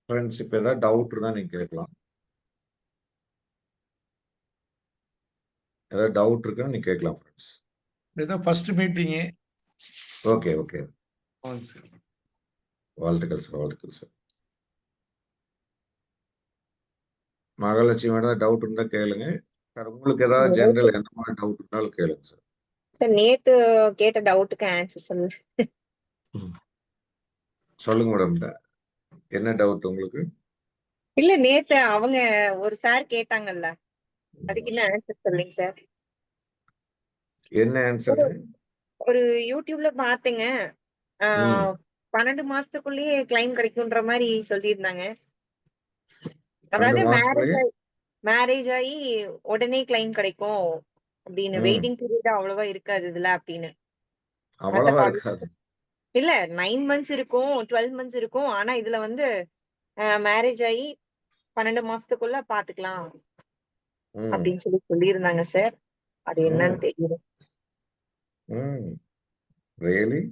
Friends இப்போ ஏதாவது doubt இருந்தா நீங்க கேட்கலாம். ஏதாவது டவுட் இருக்குன்னு நீங்க கேட்கலாம் ஃப்ரெண்ட்ஸ். இதுதான் ஃபர்ஸ்ட் மீட்டிங்கு. Okay okay. ஆமாங்க சார். வாழ்த்துக்கள் சார், வாழ்த்துக்கள் சார். மகாலட்சுமி ஏதாவது டவுட் இருந்தா கேளுங்க சார். உங்களுக்கு ஏதாவது ஜெனரல் எந்த மாதிரி டவுட் இருந்தாலும் கேளுங்க சார். சார் நேத்து கேட்ட டவுட்டுக்கு ஆன்சர் சொல்லுங்க. சொல்லுங்க மேடம், என்ன டவுட் உங்களுக்கு? இல்ல நேத்து அவங்க ஒரு சார் கேட்டாங்கல்ல, அதுக்கு என்ன ஆன்சர் சொல்லுங்க சார். என்ன ஆன்சர்? ஒரு யூடியூப்ல பாத்தேங்க, 12 மாசத்துக்குள்ளேயே கிளைம் கிடைக்கும்ன்ற மாதிரி சொல்லியிருந்தாங்க. அதாவது மேரேஜ் ஆகி உடனே கிளைம் கிடைக்கும் அப்படின்னு, வெயிட்டிங் பீரியட் அவ்வளவா இருக்காது இதுல அப்படின்னு. அவ்வளவா இருக்காது. இல்ல 9 months இருக்கும், 12 months இருக்கும். ஆனா இதுல வந்து மேரேஜ் ஆகி 12 மாசத்துக்குள்ள பாத்துக்கலாம் அப்படின்னு சொல்லியிருந்தாங்க சார். அது என்னன்னு தெரியல. ரியலி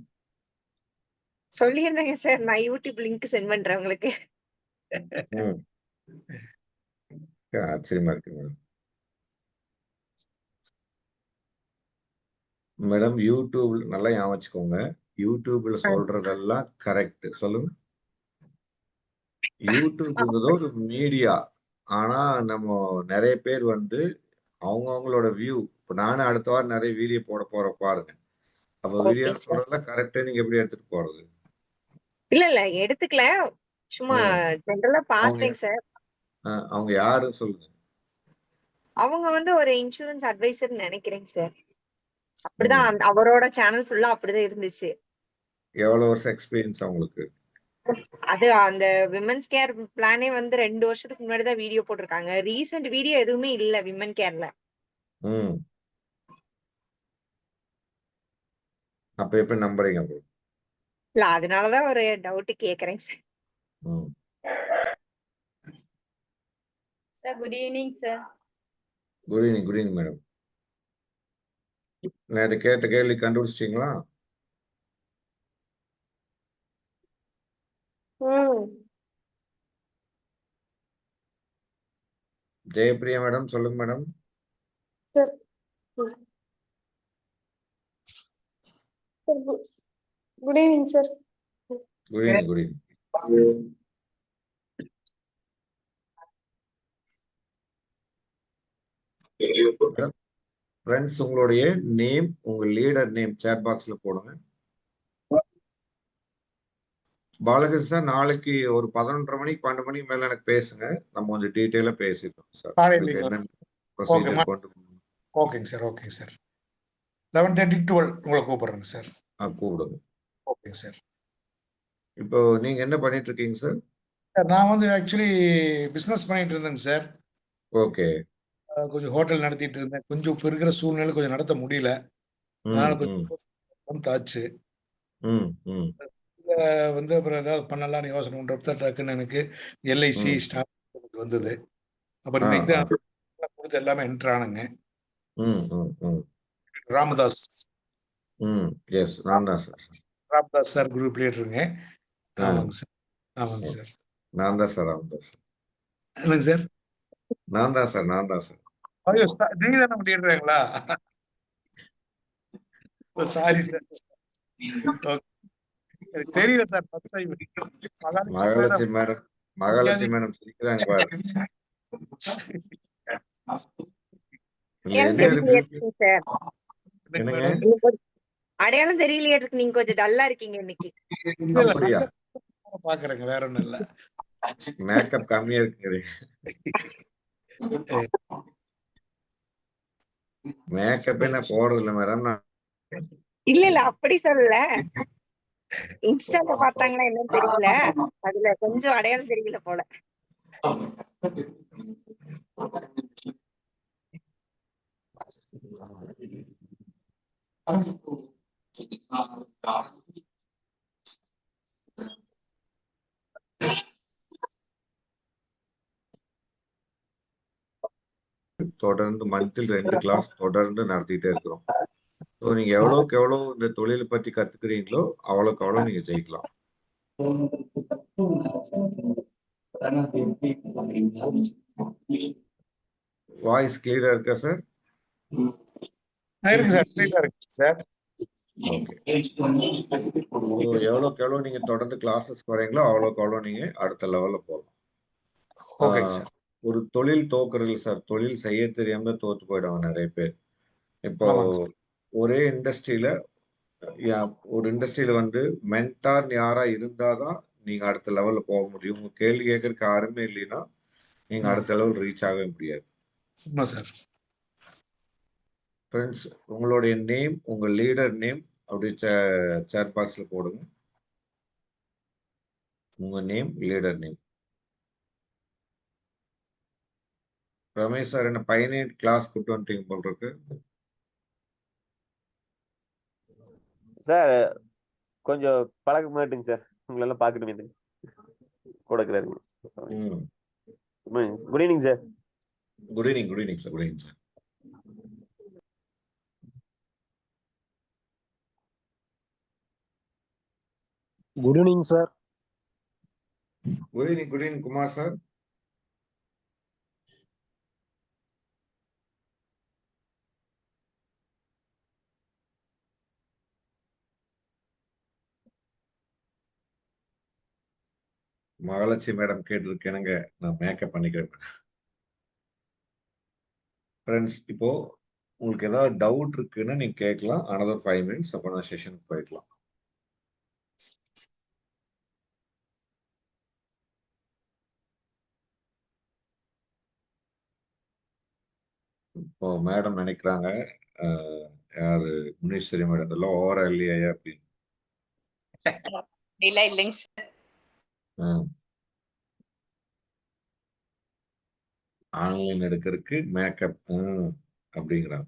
சொல்லியிருந்தாங்க சார். நான் யூடியூப் லிங்க் சென்ட் பண்றேன் உங்களுக்கு. ஆச்சரியமா இருக்கு மேடம். மேடம் யூடியூப் நல்லா ஞாபகம் வச்சுக்கோங்க, யூடியூப்ல சொல்றதெல்லாம் கரெக்ட். சொல்லுங்க. யூடியூப்ங்கிறது ஒரு மீடியா. ஆனா நம்ம நிறைய பேர் வந்து அவங்களோட வியூ, இப்ப நானும் அடுத்த வாரம் நிறைய வீடியோ போட போற பாருங்க. அப்ப வீடியோ சொல்றதெல்லாம் கரெக்டா நீங்க எப்படி எடுத்துட்டு போறது? இல்ல எடுத்துக்கல, சும்மா ஜெனரலா பார்த்தேன் சார். அவங்க யாருன்னு சொல்லுங்க. அவங்க வந்து ஒரு இன்சூரன்ஸ் அட்வைசர் நினைக்கிறேன் சார். அப்படிதான், அவரோட சேனல் ஃபுல்லா அப்படிதான் இருந்துச்சு. எவ்வளவு வருஷம் எக்ஸ்பீரியன்ஸ் அவங்களுக்கு? அது அந்த விமன்ஸ் கேர் பிளானே வந்து 2 வருஷத்துக்கு முன்னாடி தான் வீடியோ போட்டிருக்காங்க. ரீசன்ட் வீடியோ எதுவுமே இல்ல விமன் கேர்ல. அப்ப எப்படி நம்புறீங்க? இல்ல அதனாலதான் ஒரு டவுட் கேக்குறேன் sir. Sir good evening sir. Good evening, good evening madam. நேற்று கேட்ட கேள்வி கண்டுபிடிச்சிட்டீங்களா? ஜெயப்பிரியா மேடம் சொல்லுங்க madam. Sir good evening sir. Good evening, good evening. Friends உங்களுடைய நேம், உங்க லீடர் நேம் சாட் பாக்ஸ்ல போடுங்க. பாலகிருஷ்ணன் சார், நாளைக்கு ஒரு 11:30 மணிக்கு 12 மணிக்கு மேல எனக்கு பேசுங்க. நம்ம கொஞ்சம் டீட்டெயிலா பேசிட்டோம் சார். ஓகேங்க சார், ஓகேங்க சார். 11:30 to 12 உங்களை கூப்பிடுறேங்க சார். கூப்பிடுங்க. ஓகேங்க சார். இப்போ நீங்க என்ன பண்ணிட்டு இருக்கீங்க சார்? நான் வந்து ஆக்சுவலி பிசினஸ் பண்ணிட்டு இருந்தேங்க சார். ஓகே. கொஞ்சம் ஹோட்டல் நடத்திட்டு இருந்தேன். கொஞ்சம் இப்போ இருக்கிற சூழ்நிலை கொஞ்சம் நடத்த முடியல. அதனால கொஞ்சம் ஆச்சு. வந்து அப்புறம் ஏதாவது பண்ணலாம்னு யோசனை பண்றப்ப டக்குன்னு எனக்கு எல்ஐசி ஸ்டாக் வந்தது. அப்புறம் இன்னைக்கு தான் கொடுத்து எல்லாமே என்டர் ஆனுங்க. ராமதாஸ் ராமதாஸ் சார் குரூப் லீடருங்க. ஆமாங்க சார், ஆமாங்க சார். நான் தான் சார் ராமதாஸ். என்னங்க சார்? நான் தான் சார், நான் தான் சார். ஐயோ நீங்க தானே லீடருங்களா? சாரி சார், எனக்கு தெரியல sir. Mahalakshmi madam, Mahalakshmi madam சிரிக்கிறாங்க பாரு. அடையாளம் தெரியலையே இருக்கு. நீங்க கொஞ்சம் டல்லா இருக்கீங்க இன்னைக்கு. அப்படியா? பாக்குறேங்க, வேற ஒண்ணும் இல்ல. மேக்கப் கம்மியா இருக்கு. மேக்கப் என்ன போறது இல்ல மேடம். இல்ல அப்படி சொல்லல. இன்ஸ்டால பார்த்தாங்களா என்னன்னு தெரியல. அதுல கொஞ்சம் அடையாளம் தெரியல போல. தொடர்ந்து மந்த்லி 2 கிளாஸ் தொடர்ந்து நடத்திட்டே இருக்கிறோம். ஸோ நீங்க எவ்வளவுக்கு எவ்வளவு இந்த தொழிலை பத்தி கத்துக்கிறீங்களோ அவ்வளவுக்கு அவ்வளவு நீங்க ஜெயிக்கலாம். வாய்ஸ் கிளியரா இருக்கா சார்? இருக்கு சார், clear ஆ இருக்கு சார். ஓகே. எவ்வளோக்கு எவ்வளோ நீங்க தொடர்ந்து கிளாஸஸ் வரீங்களோ அவ்வளோக்கு அவ்வளோ நீங்க அடுத்த லெவல்ல போகலாம். ஓகேங்க சார். ஒரு தொழில் தோக்குறது சார், தொழில் செய்ய தெரியாம தோத்து போயிடுவாங்க நிறைய பேர். இப்போ ஆமாங்க சார். ஒரே இண்டஸ்ட்ரியில ஒரு இண்டஸ்ட்ரியில வந்து மென்டார் யாரா இருந்தாதான் நீங்க அடுத்த லெவல்ல போக முடியும். உங்க கேள்வி கேட்கறதுக்கு யாருமே இல்லைன்னா நீங்க அடுத்த லெவல் ரீச் ஆகவே முடியாது. உண்மை சார். ஃப்ரெண்ட்ஸ், உங்களுடைய நேம், உங்க லீடர் நேம் அப்படி சேட் பாக்ஸ்ல போடுங்க. உங்க name, leader name. Ramesh sir, என்ன பையனே கிளாஸ் கூப்பிட்டு வந்துட்டீங்க போல் இருக்கு. சார் கொஞ்சம் பழக்க மாட்டுங்க சார், உங்களெல்லாம் பார்க்கணும் கூட இருக்கிறாருங்க. Good evening sir. Good evening, good evening sir, good evening sir. Good evening sir. Good evening, good evening Kumar sir. Mahalakshmi madam கேட்டிருக்கேனுங்க, நான் மேக்கப் பண்ணிக்கிறேன். ஃப்ரெண்ட்ஸ், இப்போ உங்களுக்கு ஏதாவது டவுட் இருக்குன்னு நீங்க கேட்கலாம். another 5 minutes அப்ப நான் செஷனுக்கு போயிடலாம். இப்போ மேடம் நினைக்கிறாங்க யாரு முனீஸ்வரி மேடம் இதெல்லாம் ஓவரா இல்லையா அப்படின்னு. இல்ல இல்லைங்க சார். ஆன்லைன் எடுக்கிறதுக்கு மேக்கப் அப்படிங்கிறாங்க.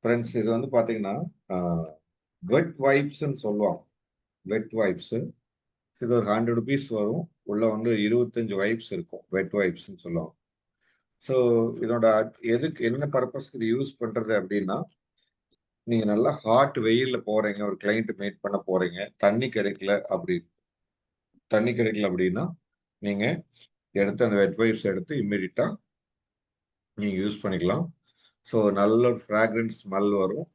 ஃப்ரெண்ட்ஸ், இது வந்து பாத்தீங்கன்னா வெட் வைப்ஸ்ன்னு சொல்லுவாங்க. வெட் வைப்ஸ் இது ஒரு 100 rupees வரும். உள்ள வந்து 25 வைப்ஸ் இருக்கும். வெட் வைப்ஸ்ன்னு சொல்லுவாங்க. ஸோ இதோட எதுக்கு என்ன பர்பஸ்க்கு இது யூஸ் பண்றது அப்படின்னா, நீங்க நல்லா ஹாட் வெயில்ல போறீங்க, ஒரு கிளைண்ட் மீட் பண்ண போறீங்க, தண்ணி கிடைக்கல அப்படின்னா நீங்க எடுத்து அந்த வெட் வைப்ஸ் எடுத்து இம்மிடியட்டா நீங்க யூஸ் பண்ணிக்கலாம். ஸோ நல்ல ஒரு ஃப்ராக்ரன்ஸ் ஸ்மெல் வரும்.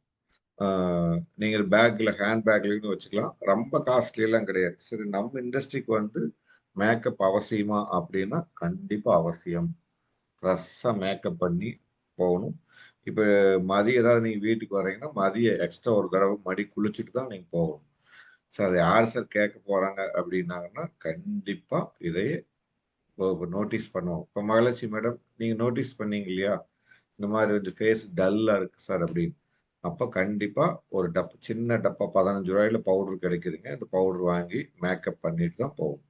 நீங்கள் பேக்கில் ஹேண்ட் பேக்லையும் வச்சுக்கலாம். ரொம்ப காஸ்ட்லியெல்லாம் கிடையாது. சரி, நம்ம இண்டஸ்ட்ரிக்கு வந்து மேக்கப் அவசியமா அப்படின்னா கண்டிப்பாக அவசியம். ஃப்ரெஷ்ஷாக மேக்கப் பண்ணி போகணும். இப்போ மதியம் ஏதாவது நீங்கள் வீட்டுக்கு வரீங்கன்னா மதியம் எக்ஸ்ட்ரா ஒரு தடவை மடி குளிச்சுட்டு தான் நீங்கள் போகணும். சார் அதை யார் சார் கேட்க போகிறாங்க அப்படின்னாங்கன்னா கண்டிப்பாக இதையே நோட்டீஸ் பண்ணுவோம். இப்போ மகாலட்சுமி மேடம் நீங்கள் நோட்டீஸ் பண்ணீங்க இல்லையா, இந்த மாதிரி கொஞ்சம் ஃபேஸ் டல்லாக இருக்குது சார் அப்படின்னு. அப்போ கண்டிப்பாக ஒரு சின்ன டப்பா 15 ரூபாயில பவுடர் கிடைக்குதுங்க. அந்த பவுடர் வாங்கி மேக்கப் பண்ணிட்டு தான் போகணும்.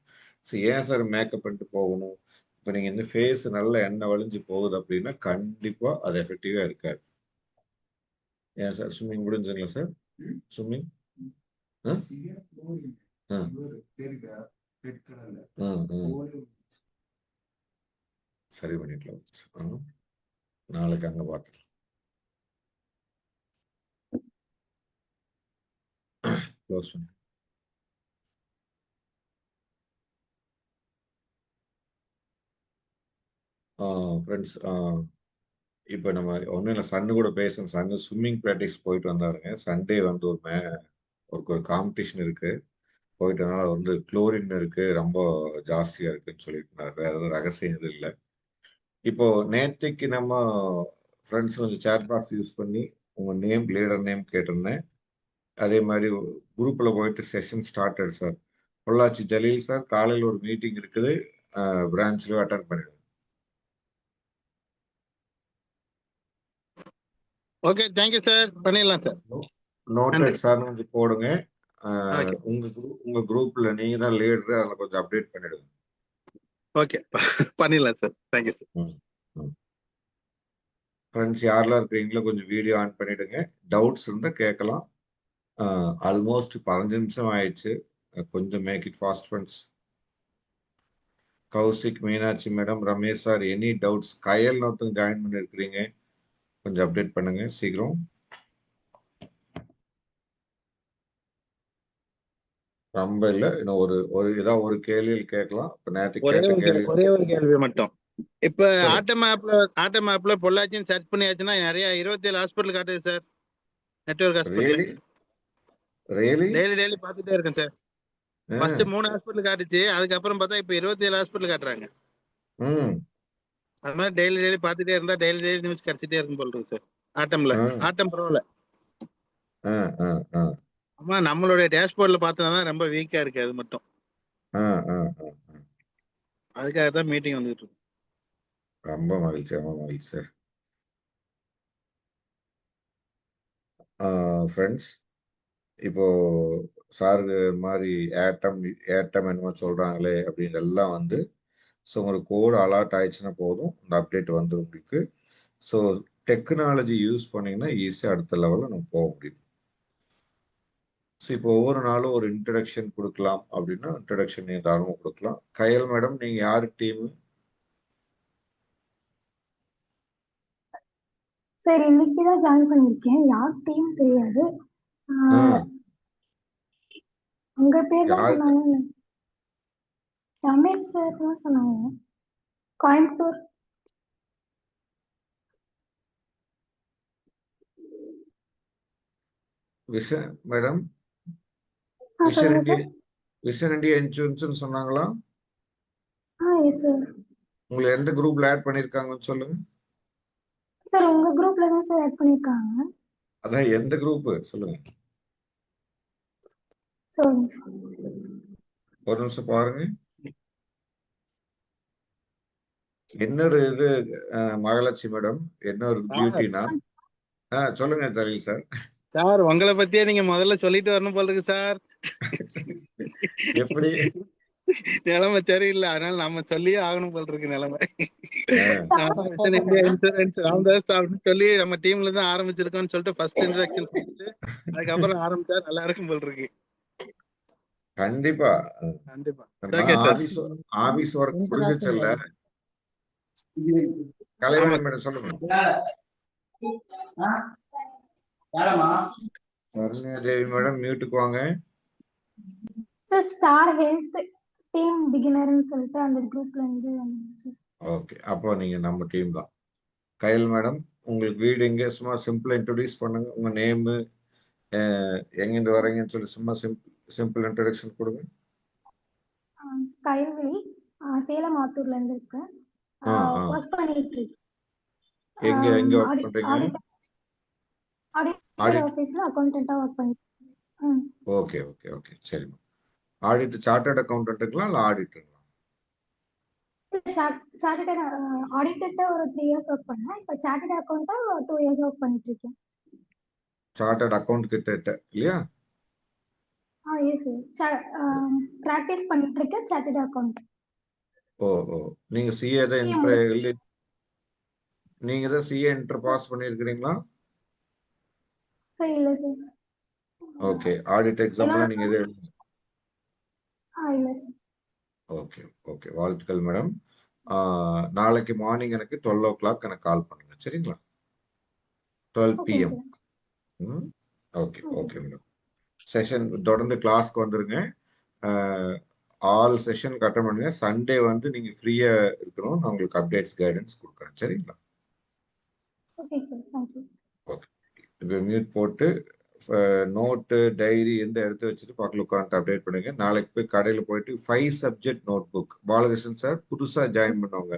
ஸோ ஏன் சார் மேக்கப் பண்ணிட்டு போகணும்? இப்போ நீங்கள் இந்த ஃபேஸ் நல்லா எண்ணெய் வழிஞ்சு போகுது அப்படின்னா கண்டிப்பாக அது எஃபெக்டிவாக இருக்காது. ஏன் சார் ஸ்விம்மிங் முடிஞ்சுங்களா சார்? ஸ்விம்மிங் சரி பண்ணிக்கலாம். நாளைக்கு அங்கே பார்த்துக்கலாம். க்ளோஸ் பண்ணி ஃப்ரெண்ட்ஸ், இப்போ நம்ம ஒன்றும் இல்லை, சன்னு கூட பேசணும். சன்னு ஸ்விம்மிங் ப்ராக்டிஸ் போயிட்டு வந்தாருங்க. சண்டே வந்து ஒரு காம்படிஷன் இருக்கு, போயிட்டனால வந்து குளோரின் இருக்கு, ரொம்ப ஜாஸ்தியா இருக்குன்னு சொல்லியிருந்தாரு. வேற எதுவும் ரகசியம் எதுவும் இல்லை. இப்போ நேற்றுக்கு நம்ம ஃப்ரெண்ட்ஸ் கொஞ்சம் சேட் பாக்ஸ் யூஸ் பண்ணி உங்க நேம், லீடர் நேம் கேட்டிருந்தேன். அதே மாதிரி குரூப்ல போயிட்டு session started sir. Pollachi Jaleel sir காலையில் ஒரு மீட்டிங் இருக்குது, பிரான்ச்லயும் அட்டன் பண்ணிடுங்க. Okay, thank you sir. பண்ணிடலாம் சார். நோட்டட் சார் கொஞ்சம் போடுங்க. உங்க குரூப்ல நீங்க தான் லீடர், அதில் கொஞ்சம் அப்டேட் பண்ணிடுங்க. ஓகே, பண்ணிடலாம் சார். Thank you sir. ஃப்ரெண்ட்ஸ், யாரெல்லாம் இருக்கிறீங்களோ கொஞ்சம் வீடியோ ஆன் பண்ணிடுங்க. டவுட்ஸ் இருந்தால் கேட்கலாம். ஆல்மோஸ்ட் 15 நிமிஷம் ஆயிடுச்சு. கொஞ்சம் make it fast friends. Kaushik, Meenakshi madam, Ramesh sir, any doubts? Kayal ஒருத்தங்க ஜாயின் பண்ணிருக்கிறீங்க, கொஞ்சம் அப்டேட் பண்ணுங்க, சீக்கிரம். ரொம்ப இல்ல. இன்னும் ஏதாவது ஒரு கேள்வி கேட்கலாம். இப்ப நேத்து கேட்ட கேள்வி. ஒரே ஒரு கேள்வி மட்டும். இப்ப சொல்லுங்க. ஆட்ட மேப்ல பொள்ளாச்சின்னு சர்ச் பண்ணியாச்சுன்னா நிறைய 27 ஹாஸ்பிட்டல் காட்டுது sir. Network hospital really daily பார்த்துட்டே இருக்கேன் சார். ஃபர்ஸ்ட் 3 ஹாஸ்பிட்டல் காட்டுச்சு, அதுக்கப்புறம் பார்த்தா இப்ப 27 ஹாஸ்பிட்டல் காட்டுறாங்க. அது மாதிரி டெய்லி பார்த்துட்டே இருந்தா டெய்லி நியூஸ் கிடைச்சிட்டே இருக்கும் போல இருக்கு சார். ஆட்டம் பரவாயில்ல. ஆமா, நம்மளுடைய டேஷ்போர்ட்ல பார்த்தா ரொம்ப வீக்கா இருக்கு. அது மட்டும் அதுக்காக தான் மீட்டிங் வந்துட்டு இருக்கு. ரொம்ப மகிழ்ச்சி சார். ஃப்ரெண்ட்ஸ், இப்போ சாருக்கு மாதிரி ஏட்டம் என்னமோ சொல்றாங்களே அப்படின்னு எல்லாம் வந்து, ஸோ உங்களுக்கு கோடு அலர்ட் ஆயிடுச்சுன்னா போதும், இந்த அப்டேட் வந்து உங்களுக்கு. ஸோ டெக்னாலஜி யூஸ் பண்ணீங்கன்னா ஈஸியாக அடுத்த லெவலில் நம்ம போக முடியும். ஸோ இப்போ ஒவ்வொரு நாளும் ஒரு இன்ட்ரடக்ஷன் கொடுக்கலாம் அப்படின்னா இன்ட்ரடக்ஷன் நீங்கள் தாராளமாக கொடுக்கலாம். கயல் மேடம், நீங்கள் யார் டீமு? சார் இன்னைக்கு தான் ஜாயின் பண்ணிருக்கேன். யார் டீம் தெரியாது. உங்க பேர் தான் யார்? சொன்னாங்க. ரமேஷ் சார் தான் சொன்னாங்க. கோயம்புத்தூர். மேடம், சொல்லுங்க விஷன் இந்தியா இன்சூரன்ஸ் சொன்னாங்களா? Yes sir. உங்களை எந்த குரூப்ல ஆட் பண்ணிருக்காங்கன்னு சொல்லுங்க. சார் உங்க குரூப்ல தான் சார் ஆட் பண்ணிருக்காங்க. அதான் எந்த குரூப் சொல்லுங்க. ஒரு நிமிஷம் பாருங்க. இன்னொரு இது மகாலட்சுமி மேடம், இன்னொரு பியூட்டினா சொல்லுங்க தலில் சார். சார் உங்களை பத்தியே நீங்க முதல்ல சொல்லிட்டு வரணும் போல இருக்கு சார். எப்படி? நிலைமை சரியில்லை, அதனால நம்ம சொல்லியே ஆகணும் போல இருக்கு நிலைமை. இன்சூரன்ஸ் ராமதாஸ் அப்படின்னு சொல்லி நம்ம டீம்ல தான் ஆரம்பிச்சிருக்கோம்னு சொல்லிட்டு ஃபர்ஸ்ட் இன்ட்ரடக்ஷன் பண்ணிச்சு, அதுக்கப்புறம் ஆரம்பிச்சா நல்லா இருக்கும் போல இருக்கு. கண்டிப்பா. ஆபீஸ் ஒர்க் புரிஞ்சிச்சல்ல? கலைவாணி மேடம் சொல்லுங்க. தேவி மேடம் மியூட்டுக்கு வாங்க. சார் ஸ்டார் ஹெல்த் டீம் பிகினர்னு சொல்லிட்டு அந்த குரூப்ல இருந்து. ஓகே, அப்போ நீங்க நம்ம டீம் தான். கயல் மேடம், உங்களுக்கு வீடு எங்க? சும்மா சிம்பிளா இன்ட்ரோடியூஸ் பண்ணுங்க. உங்க நேம், எங்கிருந்து வரீங்கன்னு சொல்லி சும்மா சிம்பிள் இன்ட்ரோடக்ஷன் கொடுங்க. கயல்விழி, சேலம் ஆத்தூர்ல இருந்து இருக்கேன். ஒர்க் பண்ணிட்டு இருக்கேன். எங்க ஒர்க் பண்றீங்க? ஆடிட்டர் ஆபீஸ்ல அக்கவுண்டன்ட்டா ஒர்க் பண்ணிட்டு இருக்கேன். ஓகே சரிம்மா. ஆடிட்டர் சார்ட்டர்ட் அக்கவுண்டன்ட்டுங்களா இல்ல ஆடிட்டருங்களா? சார்ட்டர்ட் ஆடிட்டர்ட்ட ஒரு 3 இயர்ஸ் ஒர்க் பண்ணேன். இப்போ சார்ட்டர்ட் அக்கவுண்டா 2 இயர்ஸ் ஒர்க் பண்ணிட்டு இருக்கேன். சார்ட்டர்ட் அக்கவுண்ட் கிட்ட இல்லையா? Yes sir. பிராக்டிஸ் பண்ணிட்டு இருக்கேன் சார்ட்டர்ட் அக்கவுண்ட். நீங்க சிஏ தான் நீங்க தான் சிஏ இன்டர் பாஸ் பண்ணிருக்கீங்களா? சார் இல்ல சார். ஓகே, ஆடிட் எக்ஸாம்ல நீங்க இதே இல்ல சார். ஓகே வாழ்த்துக்கள் மேடம். நாளைக்கு மார்னிங் எனக்கு 12 o'clock எனக்கு கால் பண்ணுங்க, சரிங்களா? 12 PM. Okay madam. செஷன் தொடர்ந்து கிளாஸ்க்கு வந்துருங்க. ஆல் செஷன் அட்டெண்ட் பண்ணுங்க. சண்டே வந்து நீங்க ஃப்ரீயா இருக்கணும், நான் உங்களுக்கு அப்டேட்ஸ் கைடன்ஸ் கொடுக்குறேன், சரிங்களா? Okay sir, thank you. Okay, இப்போ மியூட் போட்டு நோட்டு டைரி எந்த எடுத்து வச்சுட்டு பக்கத்தில் உட்காந்து அப்டேட் பண்ணுங்க. நாளைக்கு போய் கடையில் போயிட்டு 5 subject notebook. Balakrishnan sir புதுசா ஜாயின் பண்ணவங்க,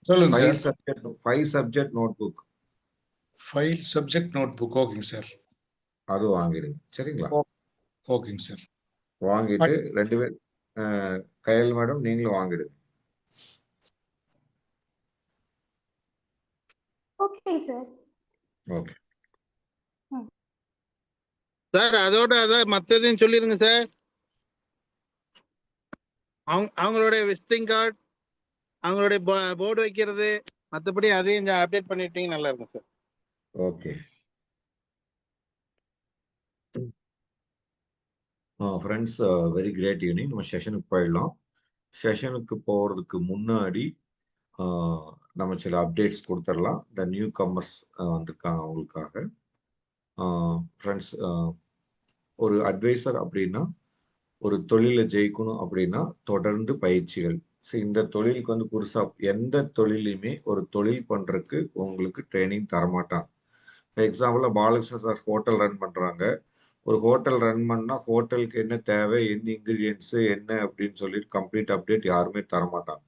சொல்லுங்க sir. 5 subject notebook. 5 subject notebook. ஓகேங்க சார். அது வாங்கிடுங்க, சரிங்களா? ஓகேங்க சார். வாங்கிட்டு 2 பேர் கயல் மேடம் நீங்களும் வாங்கிடுங்க. Okay sir. ஓகே சார், அதோட மத்ததையும் சொல்லிருங்க சார். அவங்களுடைய விசிட்டிங் கார்டு, அவங்களுடைய போர்டு வைக்கிறது, மற்றபடி அதையும் அப்டேட் பண்ணிட்டீங்க நல்லா இருக்கும் சார். Okay friends, very great evening. நம்ம செஷனுக்கு போயிடலாம். செஷனுக்கு போகிறதுக்கு முன்னாடி நம்ம சில அப்டேட்ஸ் கொடுத்துடலாம். இந்த நியூ கமர்ஸ் வந்திருக்காங்க அவங்களுக்காக. ஃப்ரெண்ட்ஸ், ஒரு அட்வைசர் அப்படின்னா ஒரு தொழிலை ஜெயிக்கணும் அப்படின்னா தொடர்ந்து பயிற்சிகள். இந்த தொழிலுக்கு வந்து புதுசா எந்த தொழிலையுமே ஒரு தொழில் பண்றதுக்கு உங்களுக்கு ட்ரைனிங் தரமாட்டாங்க. எக்ஸாம்பிளா பாலகிருஷ்ண சார் ஹோட்டல் ரன் பண்றாங்க. ஒரு ஹோட்டல் ரன் பண்ணா ஹோட்டலுக்கு என்ன தேவை, என்ன இன்கிரீடியன்ஸ் என்ன அப்படின்னு சொல்லிட்டு கம்ப்ளீட் அப்டேட் யாருமே தரமாட்டாங்க.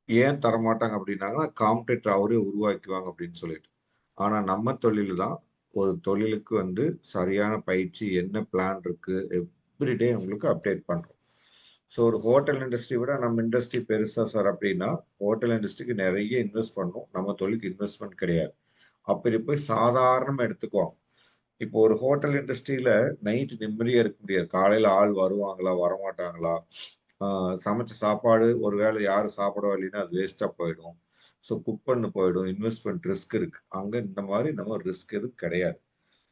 ஏன் தரமாட்டாங்க அப்படின்னாங்கன்னா காம்படிட்டர் அவரே உருவாக்குவாங்க அப்படின்னு சொல்லிட்டு. ஆனா நம்ம தொழில் தான் ஒரு தொழிலுக்கு வந்து சரியான பயிற்சி, என்ன பிளான் இருக்கு, எவ்ரிடே உங்களுக்கு அப்டேட் பண்றோம். ஸோ ஒரு ஹோட்டல் இண்டஸ்ட்ரி விட நம்ம இண்டஸ்ட்ரி பெருசா சார் அப்படின்னா, ஹோட்டல் இண்டஸ்ட்ரிக்கு நிறைய இன்வெஸ்ட் பண்ணணும். நம்ம தொழிலுக்கு இன்வெஸ்ட்மெண்ட் கிடையாது. அப்படி போய் சாதாரணமா எடுத்துக்குவோம். இப்போ ஒரு ஹோட்டல் இண்டஸ்ட்ரியில நைட் நிம்மதியா இருக்க முடியாது. காலையில ஆள் வருவாங்களா, வரமாட்டாங்களா? சமைச்ச சாப்பாடு ஒருவேளை யாரும் சாப்பிட வரலைன்னா அது வேஸ்டா போயிடும். ஸோ குக் பண்ண போயிடும். இன்வெஸ்ட்மெண்ட் ரிஸ்க் இருக்கு. அங்க இந்த மாதிரி நம்ம ரிஸ்க் எதுவும் கிடையாது.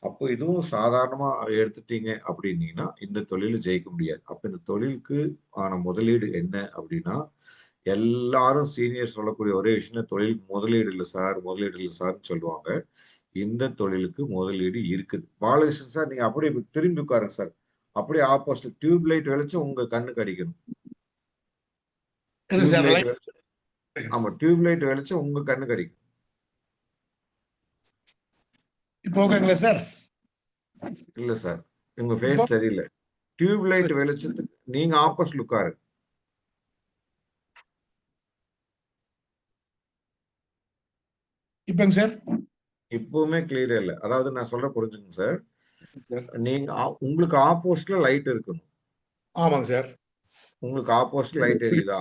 அப்போ இதுவும் சாதாரணமா எடுத்துட்டீங்க அப்படின்னீங்கன்னா இந்த தொழில ஜெயிக்க முடியாது. அப்ப இந்த தொழிலுக்கு ஆன முதலீடு என்ன அப்படின்னா, எல்லாரும் சீனியர் சொல்லக்கூடிய ஒரே விஷயம் தொழிலுக்கு முதலீடு இல்லை சார், முதலீடு இல்லை சார்ன்னு சொல்லுவாங்க. இந்த தொழிலுக்கு முதலீடு இருக்குது. பாலகிருஷ்ணன் சார் நீங்க அப்படியே திரும்பி உட்காருங்க சார். அப்படியே ஆப்போசிட் டியூப் லைட் வெளிச்சம் உங்க கண்ணுக்கு அடிக்கணும். இருக்கு டியூப் சார். லைட் ஆமா டியூப் லைட் வெளிச்சம் உங்க கண்ணுக்கு அடிக்கும். இப்போ ஓகேங்களா சார்? இல்ல சார், உங்க ஃபேஸ் தெரியல. டியூப் லைட் வெளிச்சத்துக்கு நீங்க ஆப்போசிட் உட்காரு. இப்போங்க சார்? இப்பவுமே கிளியரா இல்ல. அதாவது நான் சொல்ற புரிஞ்சுங்க சார். சார். நீங்க உங்களுக்கு ஆப்போசிட்ல லைட் இருக்கணும். ஆமாங்க சார். உங்களுக்கு ஆப்போசிட் லைட் எரியுதா?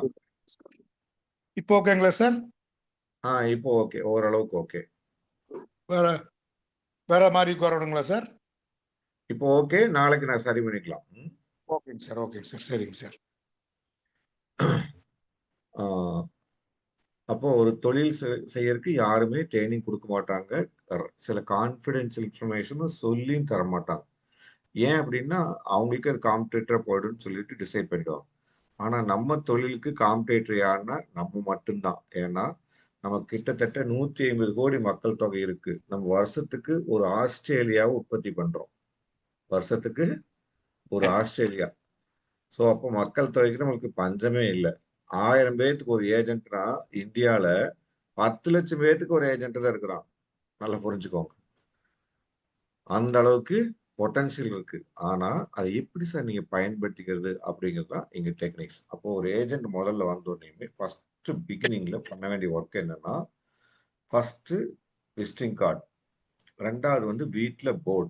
இப்போ ஓகேங்களா சார்? இப்போ ஓகே, ஓரளவுக்கு ஓகே. வேற வேற மாதிரி வரணுங்களா சார்? இப்போ ஓகே, நாளைக்கு நான் சரி பண்ணிக்கலாம். ஓகேங்க சார், ஓகேங்க சார், சரிங்க சார். ஆஹ் அப்போ ஒரு தொழில் செய்யறதுக்கு யாருமே ட்ரைனிங் கொடுக்க மாட்டாங்க. சில கான்ஃபிடென்ஷியல் இன்ஃபர்மேஷனும் சொல்லியும் தர மாட்டாங்க. ஏன் அப்படின்னா அவங்களுக்கு அது காம்படிட்டரா போயிடும்னு சொல்லிட்டு டிசைட் பண்ணிடுவாங்க. ஆனா நம்ம தொழிலுக்கு காம்படிட்டர் யாருன்னா நம்ம மட்டும்தான். ஏன்னா நம்ம கிட்டத்தட்ட 150 கோடி மக்கள் தொகை இருக்கு. நம்ம வருஷத்துக்கு ஒரு ஆஸ்திரேலியாவை உற்பத்தி பண்றோம். வருஷத்துக்கு ஒரு ஆஸ்திரேலியா. ஸோ அப்போ மக்கள் தொகைக்கு நம்மளுக்கு பஞ்சமே இல்லை. 1000 பேத்துக்கு ஒரு ஏஜென்ட்னா இந்தியால 10 லட்சம் பேத்துக்கு ஒரு ஏஜென்ட் தான் இருக்கிறான். நல்லா புரிஞ்சுக்கோங்க. அந்த அளவுக்கு பொட்டன்ஷியல் இருக்கு. ஆனா அதை எப்படி சார் நீங்க பயன்படுத்திக்கிறது அப்படிங்கிறது தான் இங்க டெக்னிக்ஸ். அப்போ ஒரு ஏஜென்ட் முதல்ல வந்தோடனே ஃபர்ஸ்ட் பிகினிங்ல பண்ண வேண்டிய ஒர்க் என்னன்னா, ஃபர்ஸ்ட் விசிட்டிங் கார்டு, ரெண்டாவது வந்து வீட்டில் போர்டு,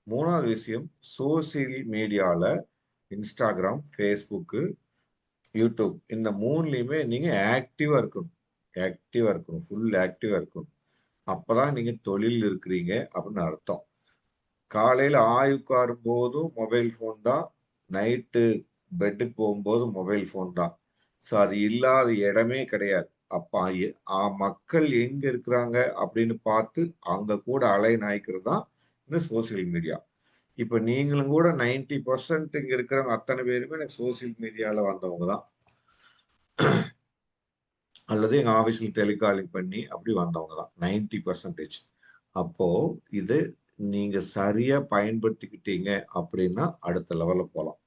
மூணாவது விஷயம் சோசியல் மீடியால இன்ஸ்டாகிராம், ஃபேஸ்புக்கு, யூடியூப் இந்த மூணுலையுமே நீங்க ஆக்டிவா இருக்கணும். ஆக்டிவா இருக்கணும், ஃபுல் ஆக்டிவா இருக்கணும். அப்பதான் நீங்க தொழில் இருக்கிறீங்க அப்படின்னு அர்த்தம். காலையில ஆய்வுக்கு போதும் மொபைல் ஃபோன் தான், நைட்டு பெட்டுக்கு போகும்போது மொபைல் ஃபோன் தான். ஸோ அது இல்லாத இடமே கிடையாது. அப்ப மக்கள் எங்க இருக்கிறாங்க அப்படின்னு பார்த்து அங்க கூட அலைன் ஆயிக்கிறது தான் இந்த சோசியல் மீடியா. இப்ப நீங்களும் கூட 90% இங்க இருக்கிறவங்க அத்தனை பேருமே எனக்கு சோசியல் மீடியால வந்தவங்க தான், அல்லது எங்க ஆபீஸ்ல டெலிகாலிங் பண்ணி அப்படி வந்தவங்க தான் 90%. அப்போ இது நீங்க சரியா பயன்படுத்திக்கிட்டீங்க அப்படின்னா அடுத்த லெவல்ல போகலாம்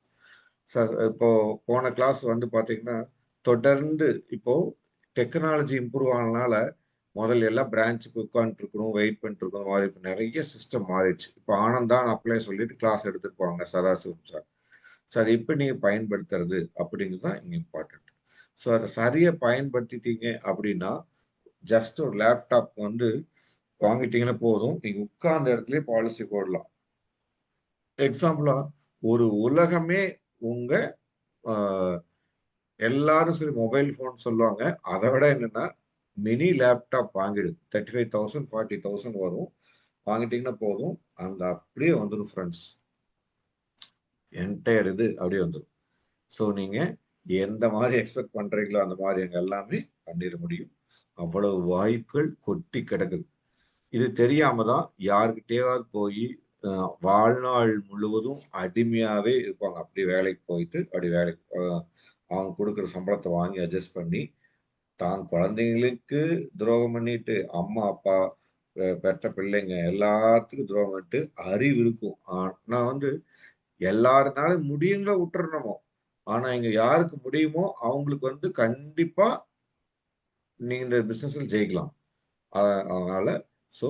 சார். இப்போ போன கிளாஸ் வந்து பாத்தீங்கன்னா தொடர்ந்து இப்போ டெக்னாலஜி இம்ப்ரூவ் ஆனதுனால முதல்ல எல்லாம் பிரான்ச்சுக்கு உட்காந்துட்டு இருக்கணும், வெயிட் பண்ணிட்டு இருக்கணும், மாறி இப்போ நிறைய சிஸ்டம் மாறிடுச்சு. இப்போ ஆனந்தான் அப்ளை சொல்லிட்டு கிளாஸ் எடுத்துட்டு போவாங்க சதாசிவம் சார். சார் இப்போ நீங்க பயன்படுத்துறது அப்படிங்கிறது தான் இங்க இம்பார்ட்டன்ட். ஸோ அதை சரியா பயன்படுத்திட்டீங்க அப்படின்னா ஜஸ்ட் ஒரு லேப்டாப் வந்து வாங்கிட்டீங்கன்னா போதும், நீங்க உட்கார்ந்த இடத்துல பாலிசி போடலாம். எக்ஸாம்பிளா ஒரு உலகமே உங்க எல்லாரும் சரி மொபைல் போன் சொல்லுவாங்க. அதை விட என்னன்னா மினி லேப்டாப் வாங்கிடு 35,000 40,000 வரும். வாங்கிட்டீங்கன்னா போதும், அங்க அப்படியே வந்துடும் ஃப்ரெண்ட்ஸ். என்டையர் இது அப்படியே வந்துடும். ஸோ நீங்க எந்த மாதிரி எக்ஸ்பெக்ட் பண்றீங்களோ அந்த மாதிரி அங்க எல்லாமே பண்ணிட முடியும். அவ்வளவு வாய்ப்புகள் கொட்டி கிடக்குது. இது தெரியாம தான் யாருக்கிட்டேயாவது போய் வாழ்நாள் முழுவதும் அடிமையாவே இருப்பாங்க. அப்படி வேலைக்கு போயிட்டு அப்படி வேலைக்கு அவங்க கொடுக்குற சம்பளத்தை வாங்கி அட்ஜஸ்ட் பண்ணி தான் குழந்தைங்களுக்கு துரோகம் பண்ணிட்டு அம்மா அப்பா பெற்ற பிள்ளைங்க எல்லாத்துக்கும் துரோகம் பண்ணிட்டு அறிவு இருக்கும். ஆனா வந்து எல்லாருனாலும் முடியுங்கள விட்டுறணுமோ, ஆனா இங்க யாருக்கு முடியுமோ அவங்களுக்கு வந்து கண்டிப்பா நீங்க இந்த பிசினஸ்ல ஜெயிக்கலாம். அதனால ஸோ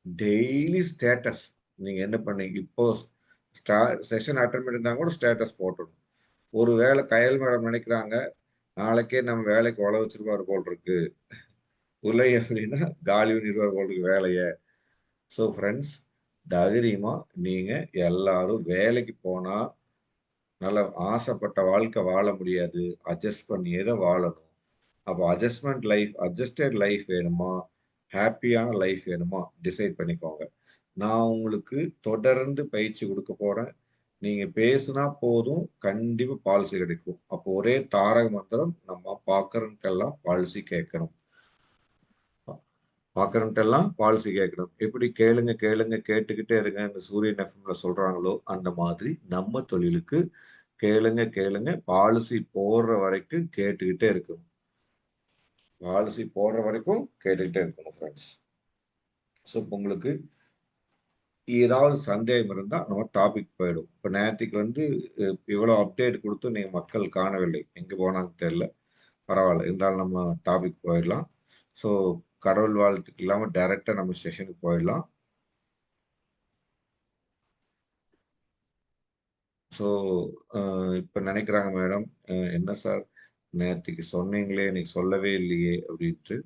டெய்லி ஸ்டேட்டஸ் நீங்க என்ன பண்ணீங்க இப்போ செஷன் அட்டன் பண்ணியிருந்தா கூட ஸ்டேட்டஸ் போட்டுடணும். ஒரு வேளை கயல் மேடம் நினைக்கிறாங்க நாளைக்கே நம்ம வேலைக்கு உழ வச்சிருப்பாரு போல் இருக்கு, உலை அப்படின்னா காலி பண்ணிடுவார் போல் இருக்கு வேலையை. ஸோ ஃப்ரெண்ட்ஸ், தைரியமா நீங்க எல்லாரும் வேலைக்கு போனா நல்ல ஆசைப்பட்ட வாழ்க்கை வாழ முடியாது, அட்ஜஸ்ட் பண்ணியே தான் வாழணும். அப்போ அட்ஜஸ்டட் லைஃப் வேணுமா, ஹாப்பியான லைஃப் வேணுமா, டிசைட் பண்ணிக்கோங்க. நான் உங்களுக்கு தொடர்ந்து பயிற்சி கொடுக்க போறேன். நீங்க பேசுனா போதும், கண்டிப்பா பாலிசி கிடைக்கும். அப்போ ஒரே தாரக மந்திரம், நம்ம பார்க்கறவன்ட்டெல்லாம் பாலிசி கேட்கணும். பார்க்கறவன்ட்டெல்லாம் பாலிசி கேட்கணும். எப்படி கேளுங்க கேளுங்க கேட்டுக்கிட்டே இருங்க இந்த சூரியன் எஃப்எம்ல சொல்றாங்களோ அந்த மாதிரி நம்ம தொழிலுக்கு கேளுங்க கேளுங்க பாலிசி போடுற வரைக்கும் கேட்டுக்கிட்டே இருக்கணும். பாலிசி போடுற வரைக்கும் கேட்டுக்கிட்டே இருக்கணும் ஃப்ரெண்ட்ஸ். ஸோ உங்களுக்கு ஏதாவது சந்தேகம் இருந்தால் நம்ம டாபிக் போயிடும். இப்போ நேற்றுக்கு வந்து இவ்வளோ அப்டேட் கொடுத்து நீங்கள் மக்கள் காணவில்லை, எங்கே போனான்னு தெரியல. பரவாயில்ல, இருந்தாலும் நம்ம டாபிக் போயிடலாம். ஸோ கடவுள் வாழ்த்துக்கு இல்லாமல் டைரெக்டாக நம்ம செஷனுக்கு போயிடலாம். ஸோ இப்போ நினைக்கிறாங்க மேடம், என்ன சார் நேற்றுக்கு சொன்னீங்களே இன்னைக்கு சொல்லவே இல்லையே அப்படின்ட்டு.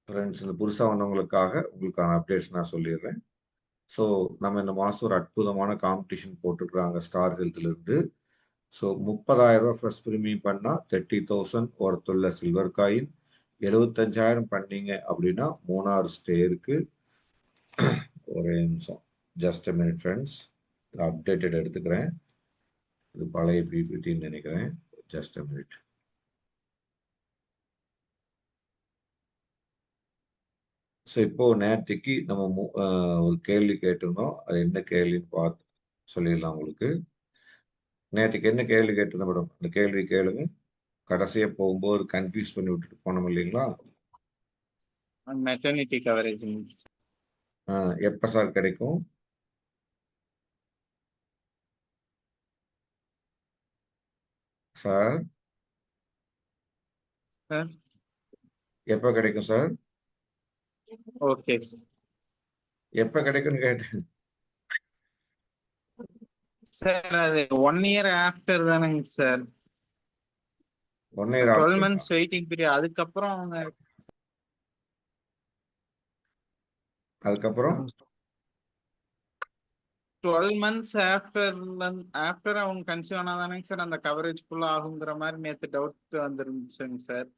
ஃப்ரெண்ட்ஸ், இந்த புதுசாக வந்தவங்களுக்காக உங்களுக்கான அப்டேட்ஸ் நான் சொல்லிடுறேன். ஸோ நம்ம இந்த மாதம் ஒரு அற்புதமான காம்படிஷன் போட்டுருக்குறாங்க ஸ்டார் ஹெல்த்லேருந்து. ஸோ 30,000 ரூபா ஃபர்ஸ்ட் ப்ரீமியம் பண்ணால் 30,000 ஒருத்துள்ள சில்வர் காயின், 75,000 பண்ணீங்க அப்படின்னா 3 ஸ்டே இருக்கு. ஒரே நிமிஷம், just a minute friends, updated எடுத்துக்கிறேன். இது பழைய பிபிடின்னு நினைக்கிறேன். Just a minute. ஸோ இப்போ நேற்றுக்கு நம்ம ஒரு கேள்வி கேட்டிருந்தோம். அது என்ன கேள்வின்னு பார்த்து சொல்லிடலாம் உங்களுக்கு. நேற்றுக்கு என்ன கேள்வி கேட்டிருந்தோம் மேடம், அந்த கேள்வி கேளுங்க. கடைசியா போகும்போது கன்ஃபியூஸ் பண்ணி விட்டுட்டு போனோம் இல்லைங்களா? மெட்டர்னிட்டி கவரேஜ் எப்ப சார் கிடைக்கும்? Sir sir. எப்ப கிடைக்கும் சார்? ஓகே எப்ப கிடைக்கும்னு கேட்டேன் சார். அது 1 இயர் ஆஃப்டர் தானேங்க sir. 1 year 12 after. months waiting period. அதுக்கப்புறம் அவங்க அதுக்கப்புறம் 12 months ஆஃப்டர் அவங்க கன்சீவ் ஆனாதானேங்க சார் அந்த கவரேஜ் ஃபுல்லா ஆகுங்கிற மாதிரி நேத்து டவுட் வந்துருந்துச்சுங்க சார்.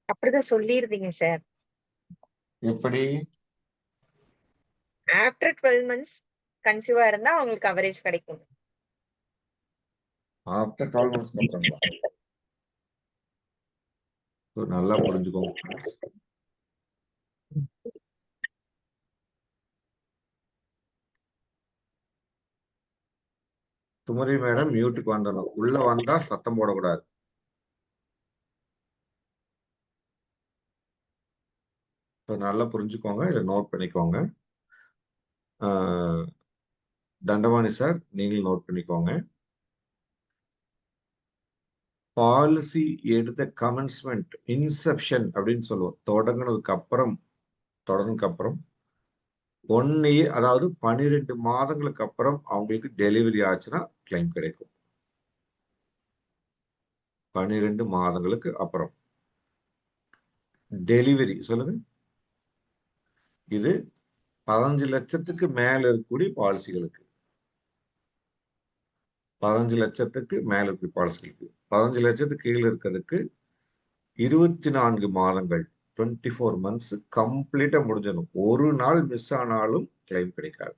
அப்படிதான் சொல்லியிருந்தீங்க சார். எப்படி? ஆஃப்டர் 12 months கன்சீவா இருந்தா அவங்களுக்கு கவரேஜ் கிடைக்கும். After 12 months அப்புறங்களா? நல்லா புரிஞ்சுக்கோங்க friends. சுமதி மேடம் மியூட்டுக்கு வந்துடணும். உள்ள வந்தா சத்தம் போடக்கூடாது. நல்லா புரிஞ்சுக்கோங்க, இதை நோட் பண்ணிக்கோங்க. தண்டவாணி சார், நீங்களும் நோட் பண்ணிக்கோங்க. பாலிசி எடுத்த கமென்ஸ்மெண்ட், இன்செப்ஷன் அப்படின்னு சொல்லுவோம். தொடங்கினதுக்கு அப்புறம் 1 year, அதாவது 12 மாதங்களுக்கு அப்புறம் அவங்களுக்கு டெலிவரி ஆச்சுன்னா கிளைம் கிடைக்கும். 12 மாதங்களுக்கு அப்புறம் டெலிவரி சொல்லுங்க. இது 15 லட்சத்துக்கு மேல இருக்கக்கூடிய பாலிசிகளுக்கு, 15 லட்சத்துக்கு மேல இருக்கிற பாலிசிகளுக்கு, 15 லட்சத்துக்கு கீழே இருக்கிறதுக்கு 24 மாதங்கள் 24 months கம்ப்ளீட்டா முடிஞ்சிடும். ஒரு நாள் மிஸ் ஆனாலும் கிளைம் கிடைக்காது.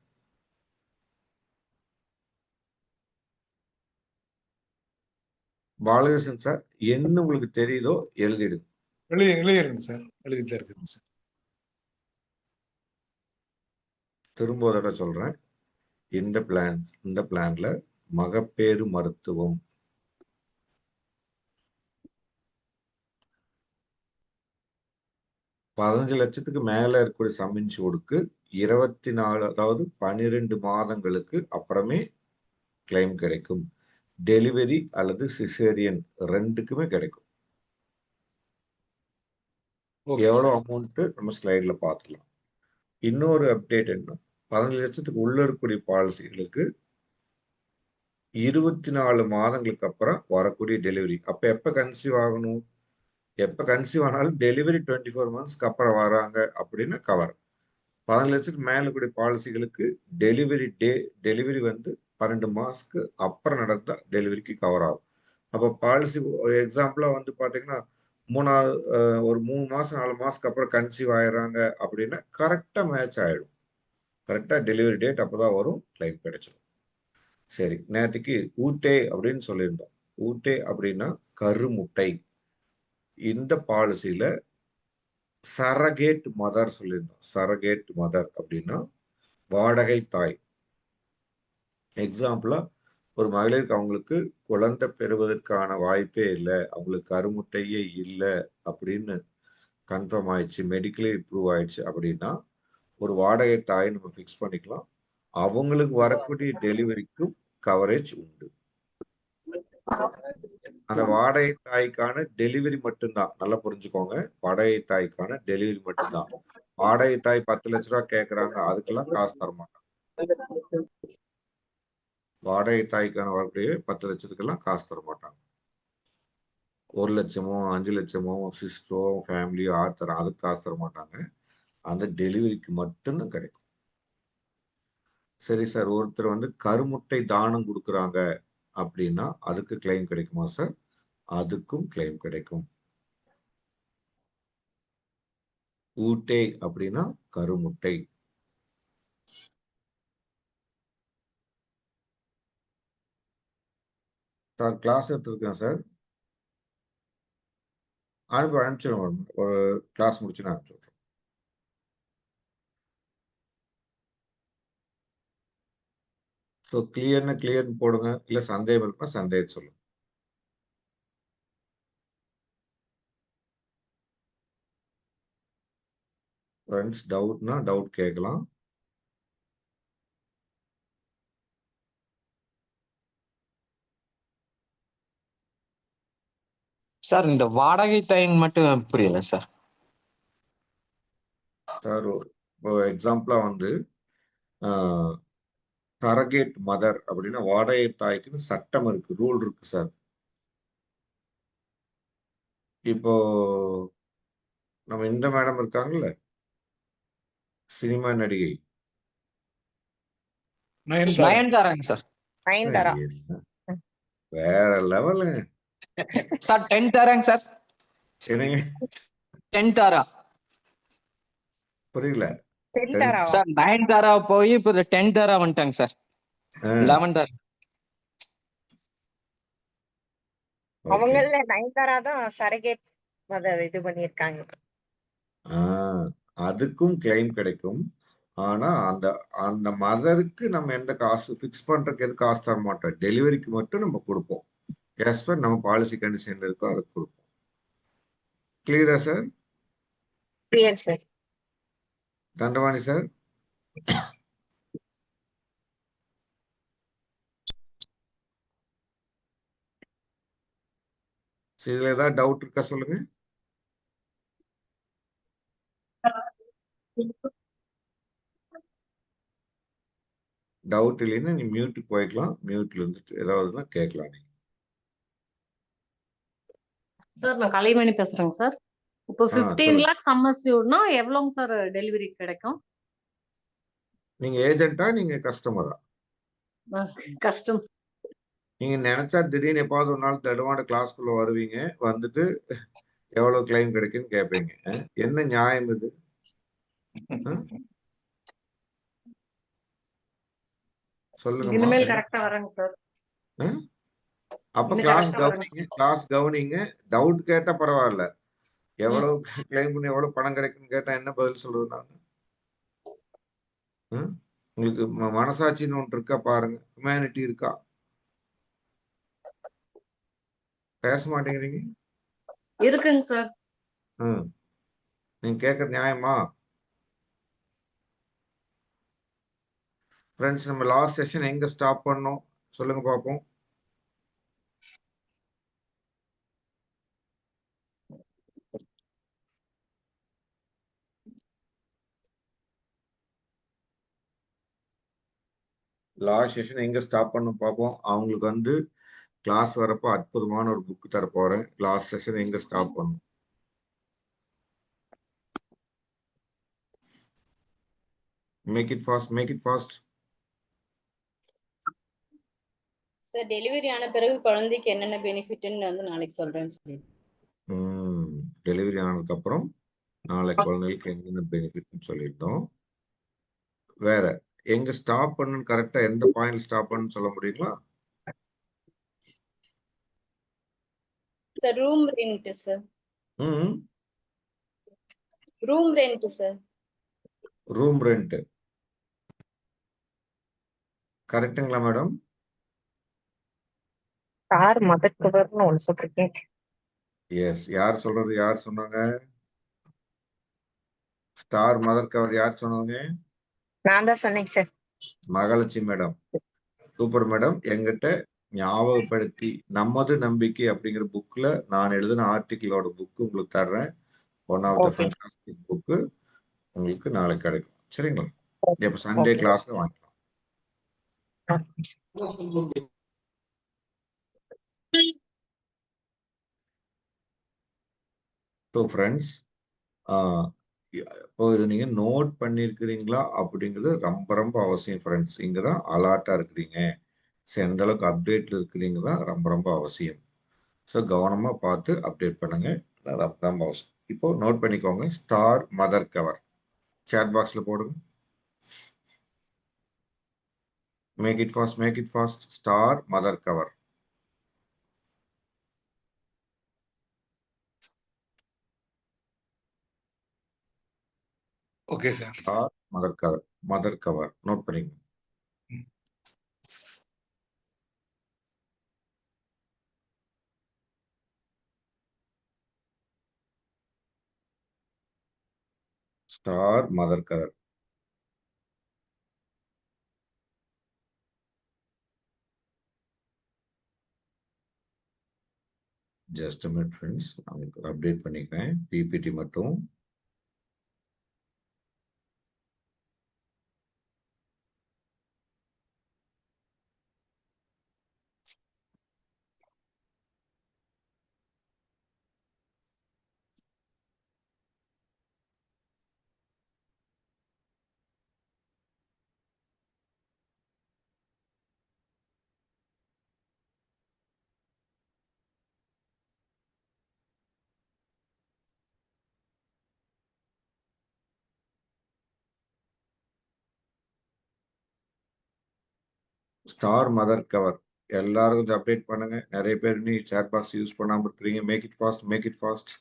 பாலகிருஷ்ணன் சார், என்ன உங்களுக்கு தெரியுதோ எழுதிடுங்க. எழுதிருங்க சார், எழுதிட்டு இருக்குங்க சார். திரும்ப ஒரு தடவை சொல்றேன். இந்த பிளான்ல மகப்பேறு மருத்துவம், 15 லட்சத்துக்கு மேல இருக்கக்கூடிய சம் இன்சூர்டுக்கு 24, அதாவது 12 மாதங்களுக்கு அப்புறமே கிளைம் கிடைக்கும். டெலிவரி அல்லது சிசேரியன் ரெண்டுக்குமே கிடைக்கும். ஓகே எவ்வளவு சார். அமௌண்ட் நம்ம ஸ்லைட்ல பார்த்துக்கலாம். இன்னொரு அப்டேட் என்ன, 15 லட்சத்துக்கு உள்ள இருக்கக்கூடிய பாலிசிகளுக்கு 24 மாதங்களுக்கு அப்புறம் வரக்கூடிய டெலிவரி. அப்ப எப்ப கன்சீவ் ஆகணும், எப்ப கன்சீவ் ஆனாலும் டெலிவரி 24 மந்த்ஸ்க்கு அப்புறம் வராங்க அப்படின்னா கவர். 15 லட்சத்துக்கு மேல இருக்கக்கூடிய பாலிசிகளுக்கு டெலிவரி வந்து 12 மாசத்துக்கு அப்புறம் நடந்தா டெலிவரிக்கு கவர் ஆகும். அப்போ பாலிசி எக்ஸாம்பிளா வந்து பாத்தீங்கன்னா ஒரு 3 மாசம் 4 மாசத்துக்கு அப்புறம் கன்சீவ் ஆயிடுறாங்க அப்படின்னா கரெக்டா மேட்ச் ஆயிடும். கரெக்டா டெலிவரி டேட் அப்பதான் வரும், கிளைம் கிடைச்சிடும். சரி, நேற்றுக்கு ஊட்டே அப்படின்னு சொல்லியிருந்தோம். ஊட்டே அப்படின்னா கருமுட்டை. இந்த பாலிசியில சரகேட் மதர் சொல்லியிருந்தோம். சரகேட் மதர் அப்படின்னா வாடகை தாய். எக்ஸாம்பிளா ஒரு மகளிருக்கு அவங்களுக்கு குழந்தை பெறுவதற்கான வாய்ப்பே இல்லை, அவங்களுக்கு கருமுட்டையே இல்லை அப்படின்னு கன்ஃபார்ம் ஆயிடுச்சு, மெடிக்கலி ப்ரூவ் ஆயிடுச்சு அப்படின்னா ஒரு வாடகை தாய் நம்ம ஃபிக்ஸ் பண்ணிக்கலாம். அவங்களுக்கு வரக்கூடிய டெலிவரிக்கும் கவரேஜ் உண்டு. அந்த வாடகை தாய்க்கான டெலிவரி மட்டும்தான், நல்லா புரிஞ்சுக்கோங்க. வாடகை தாய்க்கான டெலிவரி மட்டும்தான். வாடகை தாய் 10 லட்ச ரூபா கேட்கறாங்க, அதுக்கெல்லாம் காசு தர மாட்டாங்க. வாடகை தாய்க்கான வரக்கூடிய 10 லட்சத்துக்கெல்லாம் காசு தர மாட்டாங்க. 1 லட்சமோ 5 லட்சமோ சிஸ்டரோ ஃபேமிலியோ தர, அதுக்கு காசு தர மாட்டாங்க. அந்த டெலிவரிக்கு மட்டும்தான் கிடைக்கும். சரி சார், ஒருத்தர் வந்து கருமுட்டை தானம் கொடுக்குறாங்க அப்படின்னா அதுக்கு கிளைம் கிடைக்குமா சார்? அதுக்கும் கிளைம் கிடைக்கும். ஊட்டை அப்படின்னா கருமுட்டை. சார் கிளாஸ் எடுத்துருக்கேன் சார், அனுப்பிச்சிடுவோம். ஒரு கிளாஸ் முடிச்சு நான் அனுப்பிச்சு. ஸோ கிளியர்னு போடுங்க, இல்லை சந்தேகம் இருக்குன்னா சந்தேகம் சொல்லுங்க. ஃப்ரெண்ட்ஸ் டவுட்னா டவுட் கேட்கலாம். சார் இந்த வாடகை தாயின் மட்டும் புரியல சார். சார் எக்ஸாம்பிளா வந்து சரகேட் மதர் அப்படின்னா வாடகை தாய்க்குன்னு சட்டம் இருக்கு, ரூல் இருக்கு சார். இப்போ நம்ம இந்த மேடம் இருக்காங்கல்ல, சினிமா நடிகை நயன்தாராங்க சார். நயன்தாரா. என்ன வேற லெவலுங்க சார் 10 தாராங்க சார். என்னங்க 10 தாரா புரியல. தென்தாராவா? சார் 9 தாரா போய் இப்போ 10 தாரா வந்துட்டாங்க சார். 11 தாரா. அவங்கள நயன்தாரா தான் சரகேட் மதர் இது பண்ணியிருக்காங்க. அதுக்கும் கிளைம் கிடைக்கும். ஆனா அந்த அந்த மதருக்கு நம்ம எந்த காசு ஃபிக்ஸ் பண்றதுக்கு எது காசு தர மாட்டோம், டெலிவரிக்கு மட்டும் நம்ம கொடுப்போம். எஸ் பர் நம்ம பாலிசி கண்டிஷன் இருக்கோ அதுக்கு கொடுப்போம். கிளியரா sir? Clear sir. Thandavani sir? இதுல ஏதாவது டவுட் இருக்கா சொல்லுங்க. டவுட் இல்லைன்னா நீ மியூட்டுக்கு போய்க்கலாம், மியூட்ல இருந்துட்டு ஏதாவதுன்னா கேட்கலாம் நீங்க. சார் நான் கலைமணி பேசுறேங்க சார். இப்போ 15 சொல்லுங்க. லேக் சம்மர்சியூர்னா எவ்வளவுங்க சார் டெலிவரி கிடைக்கும்? நீங்க ஏஜென்ட்டா நீங்க கஸ்டமரா? கஷ்டம். நீங்க நினைச்சா திடீர்னு எப்பாவது ஒரு நாள் தடுமாட கிளாஸ்க்குள்ள வருவீங்க, வந்துட்டு எவ்வளவு கிளைம் கிடைக்குன்னு கேட்பீங்க. என்ன நியாயம் இது? சொல்லுங்கம்மா. இனிமேல் கரெக்டா வரேங்க சார். அப்ப கிளாஸ் கவனிங்க. டவுட் கேட்டா பரவாயில்ல, எவ்வளவு கிளைம் பண்ணி எவ்வளவு பணம் கிடைக்குன்னு கேட்டா என்ன பதில் சொல்றது நாங்க? உங்களுக்கு மனசாட்சின்னு ஒன்று இருக்கா பாருங்க, ஹியூமனிட்டி இருக்கா? பேச மாட்டேங்கிறீங்க. இருக்குங்க சார். நீங்க கேட்கறது நியாயமா? ஃப்ரெண்ட்ஸ், நம்ம லாஸ்ட் செஷன் எங்க ஸ்டாப் பண்ணோம் சொல்லுங்க பார்ப்போம். லாஸ்ட் செஷன் எங்க ஸ்டாப் பண்ணோம் பார்ப்போம். அவங்களுக்கு வந்து கிளாஸ் வரப்போ அற்புதமான ஒரு புக் தர போறேன். லாஸ்ட் செஷன் எங்க ஸ்டாப் பண்ணும்? Make it fast, make it fast. Sir delivery ஆன பிறகு குழந்தைக்கு என்னென்ன பெனிஃபிட்னு வந்து நாளைக்கு சொல்றேன்னு சொல்லி. டெலிவரி ஆனதுக்கு அப்புறம் நாளை குழந்தைகளுக்கு என்னென்ன பெனிஃபிட்னு சொல்லிட்டோம். வேற எங்க ஸ்டாப் பண்ணு கரெக்டா எந்த பாயிண்ட் ஸ்டாப் பண்ணு சொல்ல முடியுங்களா? Sir room rent sir. ம் room rent sir. Room rent கரெக்டுங்களா மேடம்? ஸ்டார் மதர் கவர்னு ஒன்று சொல்லிருக்கேன். எஸ். யார் சொல்றது? யார் சொன்னாங்க? ஸ்டார் மதர் கவர் யார் சொன்னாங்க? நான் தான் சொன்னேன் sir. Mahalakshmi madam. Super madam. எங்கிட்ட ஞாபகப்படுத்தி நமது நம்பிக்கை அப்படிங்கிற புக்ல நான் எழுதின ஆர்டிகிளோட புக்கு உங்களுக்கு தர்றேன். One of the fantastic book உங்களுக்கு நாளைக்கு கிடைக்கும். சரிங்களா? இப்ப சண்டே கிளாஸ்ல வாங்கிக்கலாம். ஸோ ஃப்ரெண்ட்ஸ், இப்போ இது நீங்க நோட் பண்ணியிருக்கிறீங்களா அப்படிங்கிறது ரொம்ப ரொம்ப அவசியம் ஃப்ரெண்ட்ஸ். இங்கே தான் அலர்ட்டாக இருக்கிறீங்க. ஸோ எந்த அளவுக்கு அப்டேட்ல இருக்கிறீங்களா ரொம்ப ரொம்ப அவசியம். ஸோ கவனமாக பார்த்து அப்டேட் பண்ணுங்க. ரொம்ப ரொம்ப அவசியம். இப்போ நோட் பண்ணிக்கோங்க. ஸ்டார் மதர் கவர் சேட் பாக்ஸில் போடுங்க. Make it fast, make it fast. Star mother cover. Okay sir. Star mother cover, mother cover note பண்ணிக்கோங்க. Star mother cover. Just a minute friends, நான் அப்டேட் பண்ணிக்கிறேன் பிபிடி மட்டும். Star mother cover எல்லாரும் கொஞ்சம் update பண்ணுங்க. நிறைய பேர் நீ சேட் பாக்ஸ் யூஸ் பண்ணாம இருக்கிறீங்க. Make it fast, make it fast.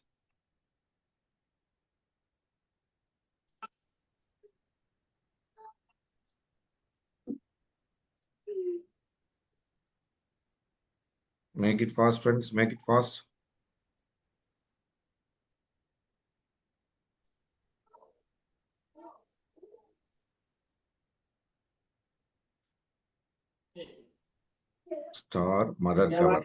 Make it fast, friends. Make it fast. Star mother cover.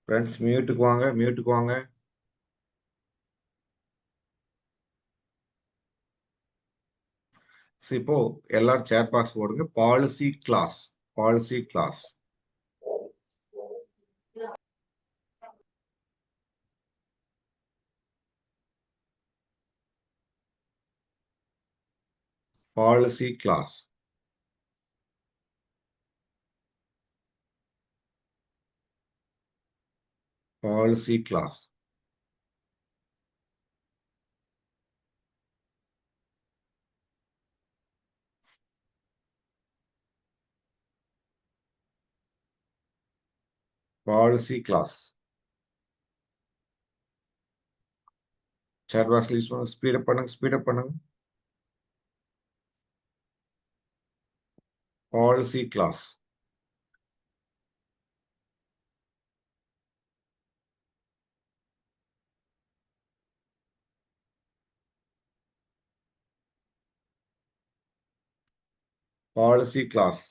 Friends, மியூட்டுக்கு வாங்க, மியூட்டுக்கு வாங்க. இப்போ எல்லாரும் சேட் பாக்ஸ் போடுங்க. Policy class, policy class. Policy class. Policy class. Policy class. Chat box use பண்ணுங்க. Speed up பண்ணுங்க, speed up பண்ணுங்க. Policy class. Policy class.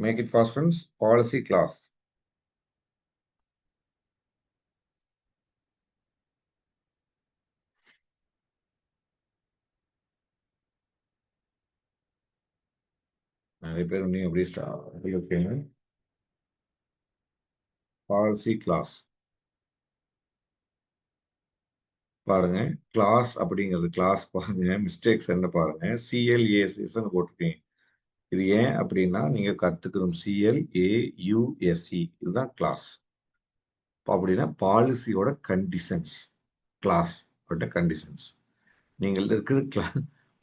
Make it fast, friends. Policy class. நிறைய பேர் நீ அப்படியே ஓகேங்க. பாலிசி கிளாஸ் பாருங்க. கிளாஸ் அப்படிங்கிறது கிளாஸ் பாருங்க. மிஸ்டேக்ஸ் என்ன பாருங்க. சிஎல்ஏஎஸ்எஸ்ன்னு போட்டிருக்கீங்க. இது ஏன் அப்படின்னா நீங்க கத்துக்கணும். சிஎல்ஏயுஎஸ்சி இதுதான் கிளாஸ். அப்படின்னா பாலிசியோட கண்டிஷன்ஸ். கிளாஸ் அப்படின்னா கண்டிஷன்ஸ். நீங்கள் இருக்குது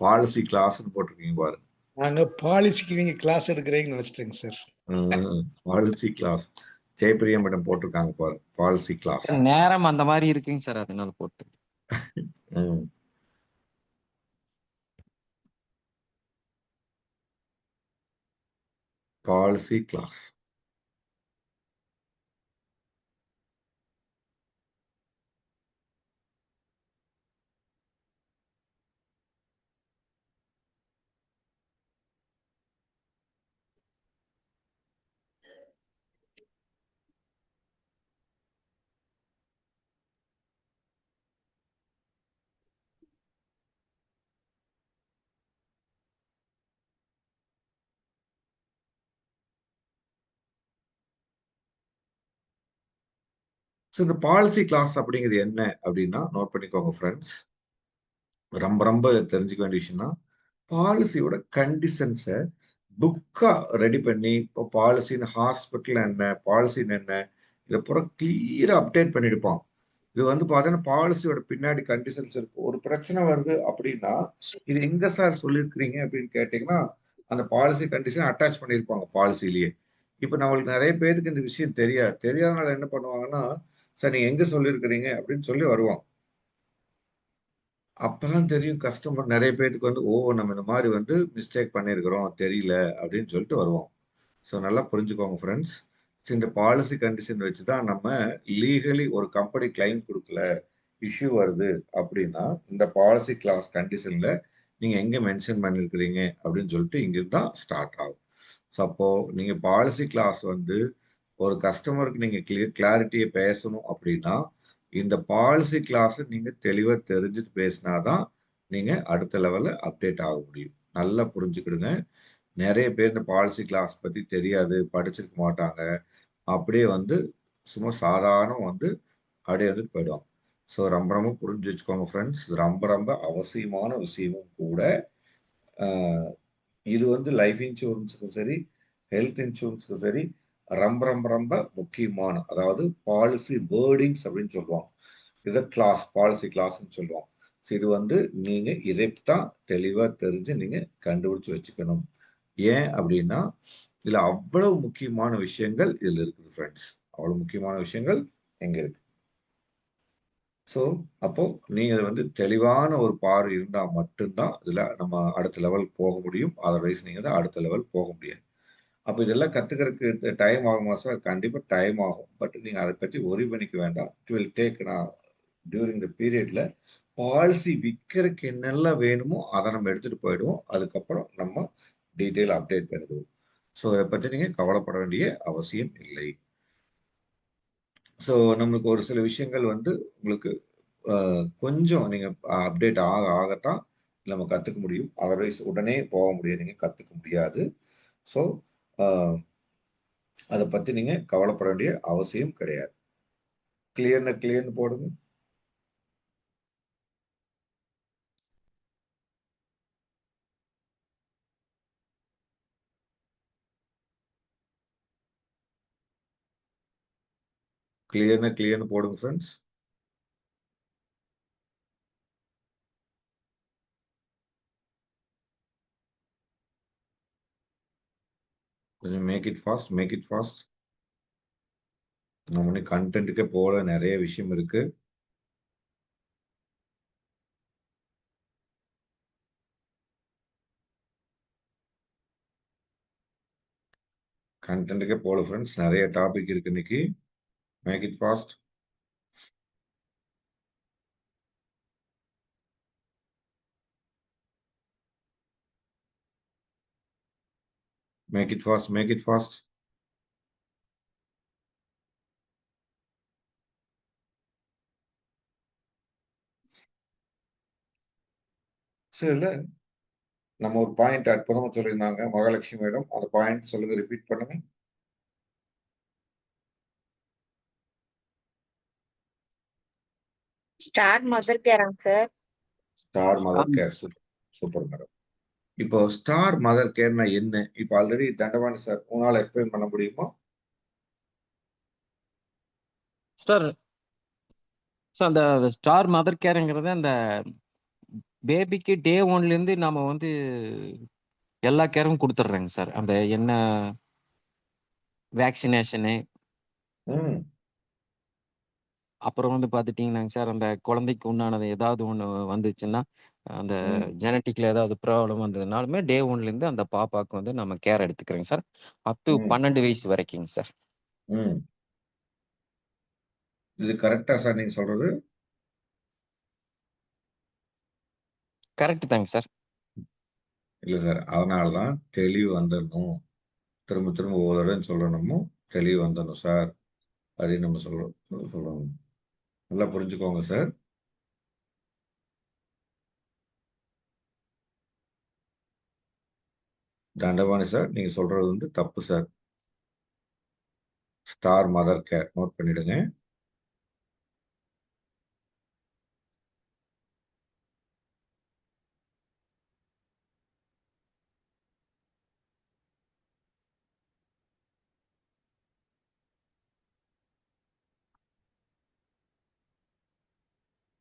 பாலிசி கிளாஸ்ன்னு போட்டிருக்கீங்க பாருங்க. நாங்க பாலிசிக்கு நீங்க கிளாஸ் எடுக்கிறீங்கன்னு நினைச்சிட்டேங்க sir. Policy clause. Jayapriya madam போட்டிருக்காங்க பாருங்க. Policy clause. நேரம் அந்த மாதிரி இருக்குங்க சார், அதனால போட்டு. Policy clause. ஸோ இந்த பாலிசி கிளாஸ் அப்படிங்கிறது என்ன அப்படின்னா நோட் பண்ணிக்கோங்க ஃப்ரெண்ட்ஸ். ரொம்ப ரொம்ப தெரிஞ்சுக்க வேண்டிய விஷயம்னா பாலிசியோட கண்டிஷன்ஸை புக்கா ரெடி பண்ணி இப்போ பாலிசின்னு ஹாஸ்பிட்டல் என்ன பாலிசின்னு என்ன இதை பூரா கிளியரா அப்டேட் பண்ணியிருப்பான். இது வந்து பார்த்தீங்கன்னா பாலிசியோட பின்னாடி கண்டிஷன்ஸ் இருக்கு. ஒரு பிரச்சனை வருது அப்படின்னா இது எங்க சார் சொல்லியிருக்கிறீங்க அப்படின்னு கேட்டீங்கன்னா அந்த பாலிசி கண்டிஷன் அட்டாச் பண்ணியிருப்பாங்க பாலிசிலேயே. இப்போ நம்மளுக்கு நிறைய பேருக்கு இந்த விஷயம் தெரியாதனால என்ன பண்ணுவாங்கன்னா சார் நீங்க எங்க சொல்லியிருக்கிறீங்க அப்படின்னு சொல்லி வருவாங்க. அப்பதான் தெரியும் கஸ்டமர் நிறைய பேருக்கு வந்து நம்ம இந்த மாதிரி வந்து மிஸ்டேக் பண்ணியிருக்கிறோம் தெரியல அப்படின்னு சொல்லிட்டு வருவோம். ஸோ நல்லா புரிஞ்சுக்கோங்க ஃப்ரெண்ட்ஸ். இந்த பாலிசி கண்டிஷன் வச்சு தான் நம்ம லீகலி ஒரு கம்பெனி கிளைம் கொடுக்கல இஷ்யூ வருது அப்படின்னா இந்த பாலிசி கிளாஸ் கண்டிஷன்ல நீங்க எங்க மென்ஷன் பண்ணிருக்கிறீங்க அப்படின்னு சொல்லிட்டு இங்கிருந்து தான் ஸ்டார்ட் ஆகும். ஸோ அப்போ நீங்க பாலிசி கிளாஸ் வந்து ஒரு கஸ்டமருக்கு நீங்க கிளாரிட்டியை பேசணும் அப்படின்னா இந்த பாலிசி கிளாஸ் நீங்க தெளிவா தெரிஞ்சுட்டு பேசினாதான் நீங்க அடுத்த லெவல்ல அப்டேட் ஆக முடியும். நல்லா புரிஞ்சுக்கிடுங்க. நிறைய பேர் இந்த பாலிசி கிளாஸ் பத்தி தெரியாது, படிச்சிருக்க மாட்டாங்க. அப்படியே வந்து சும்மா சாதாரண வந்து அப்படியே வந்து போயிடுவாங்க. ஸோ ரொம்ப ரொம்ப புரிஞ்சு வச்சுக்கோங்க ஃப்ரெண்ட்ஸ். ரொம்ப ரொம்ப அவசியமான விஷயமும் கூட. இது வந்து லைஃப் இன்சூரன்ஸுக்கும் சரி ஹெல்த் இன்சூரன்ஸுக்கும் சரி ரொம்ப ரொம்ப ரொம்ப முக்கியமான அதாவது பாலிசி வேர்டிங்ஸ் அப்படின்னு சொல்லுவாங்க. இதை கிளாஸ் பாலிசி கிளாஸ்ன்னு சொல்லுவாங்க. ஸோ இது வந்து நீங்க இதைத்தான் தெளிவா தெரிஞ்சு நீங்க கண்டுபிடிச்சு வச்சுக்கணும். ஏன் அப்படின்னா இதுல அவ்வளவு முக்கியமான விஷயங்கள் இதுல இருக்குது ஃப்ரெண்ட்ஸ். அவ்வளவு முக்கியமான விஷயங்கள் எங்க இருக்கு. ஸோ அப்போ நீங்க வந்து தெளிவான ஒரு பார்வை இருந்தா மட்டும்தான் இதுல நம்ம அடுத்த லெவல் போக முடியும். அதர்வைஸ் நீங்க தான் அடுத்த லெவல் போக முடியாது. அப்போ இதெல்லாம் கத்துக்கிறதுக்கு டைம் ஆகுமா சார்? கண்டிப்பா டைம் ஆகும். பட் நீங்க அதை பற்றி ஒரி பண்ணிக்க வேண்டாம். இட் வில் டேக் நான் டியூரிங் த பீரியட்ல பாலிசி விற்கிறதுக்கு என்னெல்லாம் வேணுமோ அதை நம்ம எடுத்துட்டு போயிடுவோம். அதுக்கப்புறம் நம்ம டீட்டெயில் அப்டேட் பண்ணிடுவோம். ஸோ இதை பற்றி நீங்க கவலைப்பட வேண்டிய அவசியம் இல்லை. ஸோ நம்மளுக்கு ஒரு சில விஷயங்கள் வந்து உங்களுக்கு கொஞ்சம் நீங்க அப்டேட் ஆகத்தான் நம்ம கத்துக்க முடியும். அதர்வைஸ் உடனே போக முடியாது, நீங்க கத்துக்க முடியாது. ஸோ அதை பத்தி நீங்க கவலைப்பட வேண்டிய அவசியம் கிடையாது. கிளியர்னு போடுங்க. கிளியர்னு போடுங்க ஃப்ரெண்ட்ஸ். கொஞ்சம் மேக் இட் ஃபாஸ்ட். நம்ம கண்டென்ட்டுக்கே போல, நிறைய விஷயம் இருக்கு. கண்டென்ட்டுக்கே போல ஃப்ரெண்ட்ஸ், நிறைய டாபிக் இருக்கு இன்னைக்கு. Make it fast. Make it fast, make it fast. சரி, நம்ம ஒரு பாயிண்ட் அற்புதமா சொல்லியிருந்தாங்க மகாலட்சுமி மேடம். அந்த பாயிண்ட் சொல்லுங்க, ரிப்பீட் பண்ணுங்க. ஸ்டார் மதர் கேராங்க sir. Star mother care, super madam. இப்போ ஸ்டார் மதர் கேர்னா என்ன? இப்போ ஆல்ரெடி தண்டவாணி சார் உங்களால எக்ஸ்பிளைன் பண்ண முடியுமா? சார் அந்த ஸ்டார் மதர் கேருங்கிறது அந்த பேபிக்கு டே ஒன்ல இருந்து நாம வந்து எல்லா கேரும் கொடுத்துட்றேங்க சார். அந்த என்ன வேக்சினேஷனு, அப்புறம் வந்து பார்த்துட்டீங்கன்னாங்க சார், அந்த குழந்தைக்கு உண்டானது ஏதாவது ஒன்று வந்துச்சுன்னா, அந்த ஜெனட்டிக்ல ஏதாவது ப்ராப்ளம் வந்ததுனாலுமே டே ஒன்ல இருந்து அந்த பாப்பாவுக்கு வந்து நம்ம கேர் எடுத்துக்கிறோங்க சார். அப் டு 12 வயசு வரைக்குங்க சார். இது கரெக்டா சார் நீங்க சொல்றது? கரெக்ட் தாங்க சார். இல்ல சார், அதனாலதான் தெளிவு வந்துடணும். திரும்ப திரும்ப ஒவ்வொரு தடவை சொல்லணுமோ தெளிவு வந்துடணும் சார் அப்படின்னு நம்ம சொல்லணும். நல்லா புரிஞ்சுக்கோங்க சார். தண்டவாணி சார், நீங்க சொல்றது வந்து தப்பு sir. Star mother care note பண்ணிடுங்க.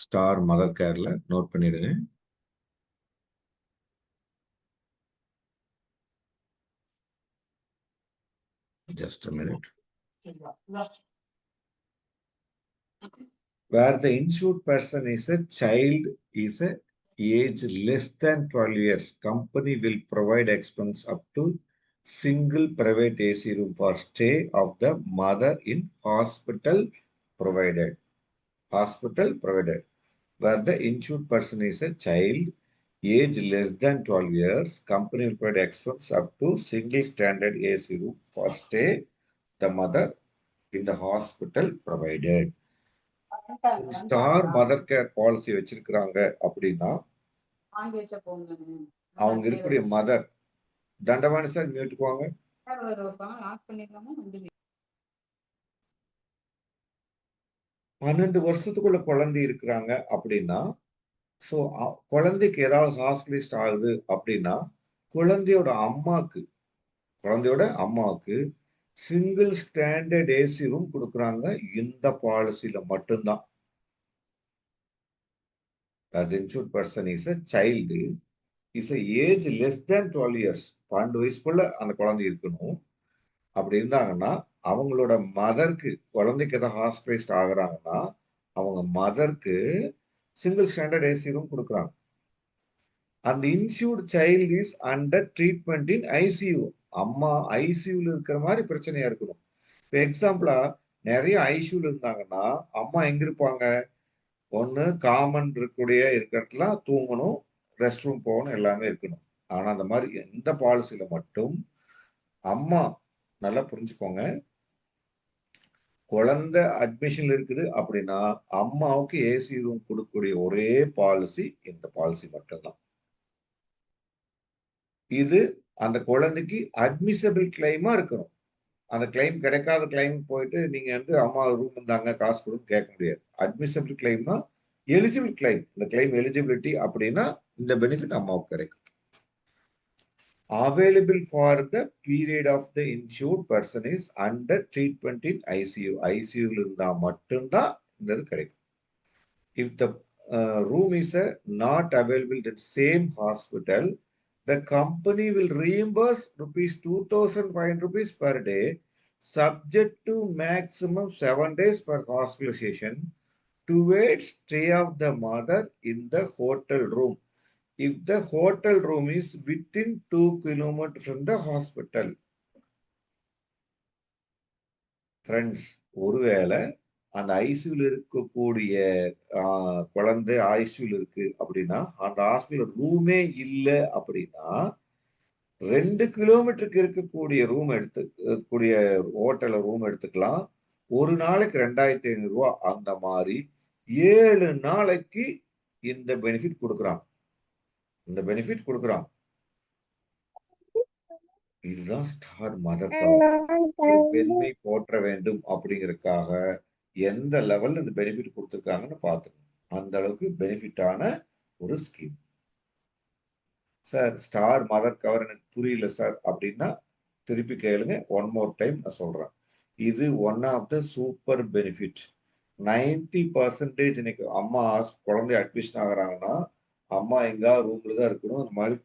ஸ்டார் மதர் கேர்ல நோட் பண்ணிடுங்க. Just a minute. Where the insured person is a child is a age less than 12 years, company will provide expense up to single private AC room for stay of the mother in hospital provided. Hospital provided. Where the insured person is a child, age less than 12 years, company will provide expense up to single standard AC room for stay the mother in the hospital provided. Star mother care policy வச்சிருக்கிறாங்க அப்படின்னா அவங்க இருக்கக்கூடிய mother, Thandavani sir மியூட்டுக்குவாங்க. 12 வருஷத்துக்குள்ள குழந்தை இருக்கிறாங்க அப்படின்னா, so குழந்தைக்கு ஏதாவது ஹாஸ்பிட்டலைஸ்ட் ஆகுது அப்படின்னா குழந்தையோட அம்மாவுக்கு சிங்கிள் ஸ்டாண்டர்ட் ஏசி ரூம் கொடுக்குறாங்க இந்த பாலிசியில மட்டும்தான். The insured person is a child, is a age less than 12 years. 12 வயசுக்குள்ள அந்த குழந்தை இருக்கணும். அப்படி இருந்தாங்கன்னா அவங்களோட மதருக்கு, குழந்தைக்கு ஏதாவது ஹாஸ்பிட்டலைஸ்ட் ஆகுறாங்கன்னா அவங்க மதருக்கு சிங்கிள் ஸ்டாண்டர்ட் ஏசி ரூம் கொடுக்குறாங்க. அந்த insured child is under treatment in ICU. அம்மா ஐசியூல இருக்கிற மாதிரி பிரச்சனையா இருக்கணும். இப்போ எக்ஸாம்பிளா நிறைய ஐசியூல இருந்தாங்கன்னா அம்மா எங்க இருப்பாங்க? ஒண்ணு காமன் இருக்கக்கூடிய இடத்துல தூங்கணும், ரெஸ்ட் ரூம் போகணும், எல்லாமே இருக்கணும். ஆனா அந்த மாதிரி எந்த பாலிசியில மட்டும் அம்மா, நல்லா புரிஞ்சுக்கோங்க, குழந்தை அட்மிஷன்ல இருக்குது அப்படின்னா அம்மாவுக்கு ஏசி ரூம் கொடுக்கக்கூடிய ஒரே பாலிசி இந்த பாலிசி மட்டும்தான். இது அந்த குழந்தைக்கு அட்மிசபிள் கிளைமா இருக்கணும். அந்த கிளைம் கிடைக்காத கிளைம் போயிட்டு நீங்க வந்து அம்மா ரூம் இருந்தாங்க காசு கொடுன்னு கேட்க முடியாது. அட்மிசபிள் கிளைம்னா எலிஜிபிள் கிளைம். இந்த கிளைம் எலிஜிபிலிட்டி அப்படின்னா இந்த பெனிஃபிட் அம்மாவுக்கு கிடைக்கும். Available for the period of the insured person is under treatment in ICU. ஐசியூல இருந்தா மட்டும்தான் இந்த இது கிடைக்கும். If the room is not available in same hospital, the company will reimburse rupees 2,500 rupees per day subject to maximum 7 days per hospitalization towards stay of the mother in the hotel room if the hotel room is within 2 kilometers from the hospital. Friends, ஒருவேளை அந்த ஐசியூல இருக்கக்கூடிய குழந்தை ஐசியூல இருக்கு அப்படின்னா அந்த hospital ரூமே இல்லை அப்படின்னா 2 கிலோமீட்டருக்கு இருக்கக்கூடிய ரூம் எடுத்துக்கூடிய ஹோட்டல்ல ரூம் எடுத்துக்கலாம். ஒரு நாளைக்கு 2500 ரூபாய். அந்த மாதிரி 7 நாளைக்கு இந்த பெனிஃபிட் கொடுக்குறான். இந்த பெனிஃபிட் கொடுக்குறான். இதுதான் ஸ்டார் மதர் கவர். பெண்மை போற்ற வேண்டும் அப்படிங்கறதுக்காக எந்த லெவல்ல இந்த பெனிஃபிட் கொடுத்துருக்காங்கன்னு பாத்துக்கணும். அந்த அளவுக்கு பெனிஃபிட்டான ஒரு scheme. Sir star mother cover எனக்கு புரியல சார் அப்படின்னா திருப்பி கேளுங்க. ஒன் மோர் டைம் நான் சொல்றேன். இது one of the super benefit. 90% இன்னைக்கு அம்மா குழந்தை அட்மிஷன் ஆகுறாங்கன்னா அம்மா எங்கா ரூம்ல தான் இருக்கணும். அந்த மாதிரி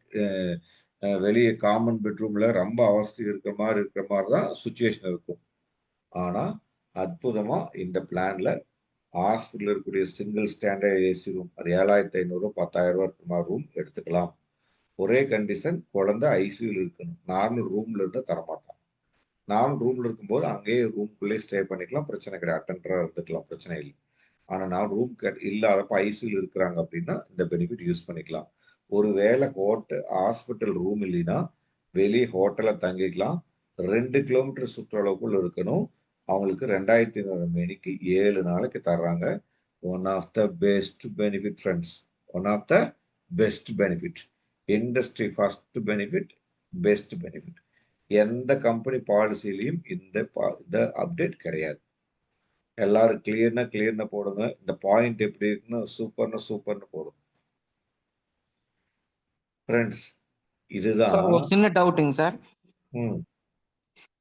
வெளியே காமன் பெட்ரூம்ல ரொம்ப அவஸ்தை இருக்கிற மாதிரி தான் சுச்சுவேஷன் இருக்கும். ஆனா அற்புதமா இந்த பிளான்ல ஹாஸ்பிட்டல் இருக்கக்கூடிய சிங்கிள் ஸ்டாண்டர்ட் ஏசி ரூம் அது 7500 10,000 ரூபாய் இருக்கிற மாதிரி ரூம் எடுத்துக்கலாம். ஒரே கண்டிஷன், குழந்தை ஐசியூல இருக்கணும். நார்மல் ரூம்ல இருந்தா தரமாட்டான். நார்மல் ரூம்ல இருக்கும்போது அங்கேயே ரூம்குள்ளே ஸ்டே பண்ணிக்கலாம், பிரச்சனை கிடையாது. அட்டெண்டரா இருந்துக்கலாம், பிரச்சனை இல்லை. ஆனா நான் ரூம் இல்லாதப்ப ஐசியூல இருக்கிறாங்க அப்படின்னா இந்த பெனிஃபிட் யூஸ் பண்ணிக்கலாம். ஒரு வேளை ஹாஸ்பிட்டல் ரூம் இல்லைன்னா வெளியே ஹோட்டல்ல தங்கிக்கலாம். 2 கிலோமீட்டர் சுற்றளவுக்குள்ள இருக்கணும். அவங்களுக்கு 2500 மணிக்கு 7 நாளைக்கு தர்றாங்க. One of the best benefit friends. One of the best benefit. Industry first benefit, best benefit. எந்த கம்பெனி பாலிசிலையும் இந்த அப்டேட் கிடையாது. எல்லாரும் கிளியர்னா போடுங்க. இந்த பாயிண்ட் எப்படி இருக்குன்னு சூப்பர்னு போடுங்க ஃப்ரெண்ட்ஸ். இதுதான் ஒரு சின்ன டவுட்டுங்க சார்.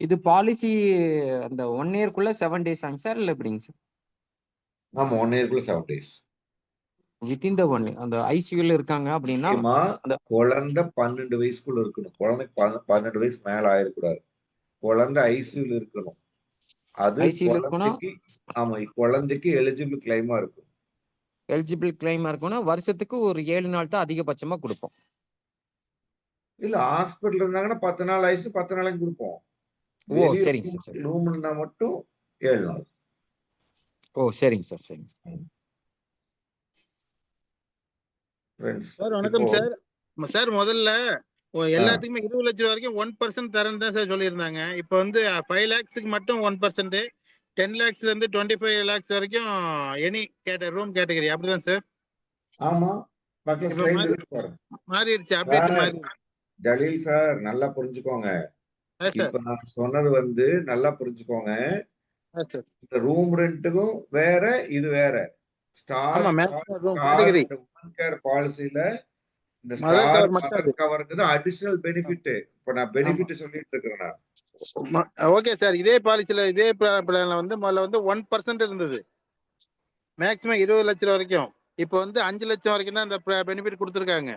இது பாலிசி அந்த 1 இயர்க்குள்ள 7 டேஸ் ஆங்க சார், இல்ல எப்படிங்க சார்? ஆமா, 1 இயர்க்குள்ள 7 டேஸ். வித்தின் த 1 அந்த ஐசியூல இருக்காங்க அப்படின்னா அந்த குழந்தை 12 வயசுக்குள்ள இருக்கணும். குழந்தைக்கு 12 வயசு மேல ஆயிடக்கூடாது. குழந்தை ஐசியூல இருக்கணும். அது குழந்தைக்கு, ஆமா, குழந்தைக்கு எலிஜிபிள் கிளைமா இருக்கும். எலிஜிபிள் கிளைமா இருக்கும்னா வருஷத்துக்கு ஒரு 7 நாள் தான் அதிகபட்சமா கொடுப்போம். இல்ல, ஹாஸ்பிட்டல் இருந்தாங்கன்னா 10 நாள் ஐசி 10 நாளைக்கு கொடுப்போம். ஓ சரிங்க சார். ரூம்னா மட்டும் 7 நாள். ஓ சரிங்க சார். சரிங்க சார். வணக்கம் சார். சார் முதல்ல எல்லாத்துக்குமே 20 லட்சம் ரூபாய் வரைக்கும் 1% தரேன்னு தான் சார் சொல்லியிருந்தாங்க. இப்போ வந்து 5 lakhsக்கு மட்டும் 1%, 10 lakhsல இருந்து 25 lakhs வரைக்கும் எனி ரூம் கேட்டகரி, அப்படிதான் சார்? ஆமா, மாறிடுச்சு, அப்டேட் மாறி. ஜலீல் சார் நல்லா புரிஞ்சுக்கோங்க. இப்ப நான் சொன்னது வந்து நல்லா புரிஞ்சுக்கோங்க. இந்த ரூம் ரெண்ட்டுக்கும் வேற, இது வேற. ஸ்டார் கேர் பாலிசில இந்த ஸ்டார் மதர் கவர்ங்கிறது அடிஷனல் பெனிஃபிட். இப்ப நான் பெனிஃபிட் சொல்லிட்டு இருக்கிறேன். Okay sir. இதே பாலிசில இதே பிளான்ல வந்து முதல்ல வந்து 1% இருந்தது, மேக்ஸிமம் 20 லட்சம் ரூபாய் வரைக்கும். இப்போ வந்து 5 லட்சம் வரைக்கும் தான் இந்த பெனிஃபிட் கொடுத்துருக்காங்க.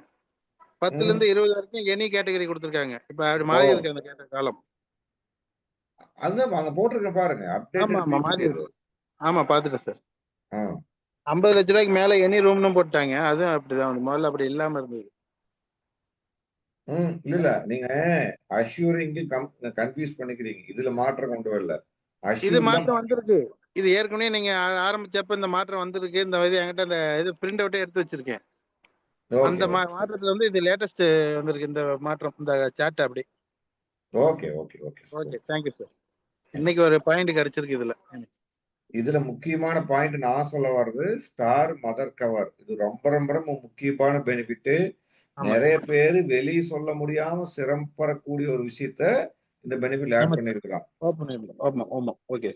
10ல இருந்து 20 வரைக்கும் எனி கேட்டகரி கொடுத்துருக்காங்க. இப்ப அப்படி மாறி இருக்கு அந்த கேட்ட காலம். அதான் அங்க போட்டிருக்கேன் பாருங்க. ஆமா பாத்துட்டேன் சார். 50 லட்சம் ரூபாய்க்கு மேல எனி ரூம்னு போட்டாங்க. அதுவும் அப்படிதான், முதல்ல அப்படி இல்லாம இருந்தது. இல்ல, நீங்க அஷ்யூரிங் கன்ஃபியூஸ் பண்ணிக்கிறீங்க. இதுல மாற்றம் கொண்டு வரல. இது மாற்றம் வந்திருக்கு. இது ஏற்கனவே நீங்க ஆரம்பிச்சப்ப இந்த மாற்றம் வந்திருக்கு. இந்த இது என்கிட்ட அந்த இது பிரிண்ட் அவுட்டே எடுத்து வச்சிருக்கேன். அந்த மாற்றத்துல வந்து இது லேட்டஸ்ட் வந்திருக்கு இந்த மாற்றம், இந்த சாட் அப்படி. Okay okay okay okay, thank you sir. இன்னைக்கு ஒரு பாயிண்ட் கிடைச்சிருக்கு இதுல. இதுல முக்கியமான பாயிண்ட் நான் சொல்ல வர்றது ஸ்டார் மதர் கவர். இது ரொம்ப ரொம்ப முக்கியமான பெனிஃபிட். நிறைய பேரு வெளியே சொல்ல முடியாம சிரமப்படக்கூடிய ஒரு விஷயத்த இந்த பெனிஃபிட் ஆட் பண்ணிருக்கலாம். ஓகே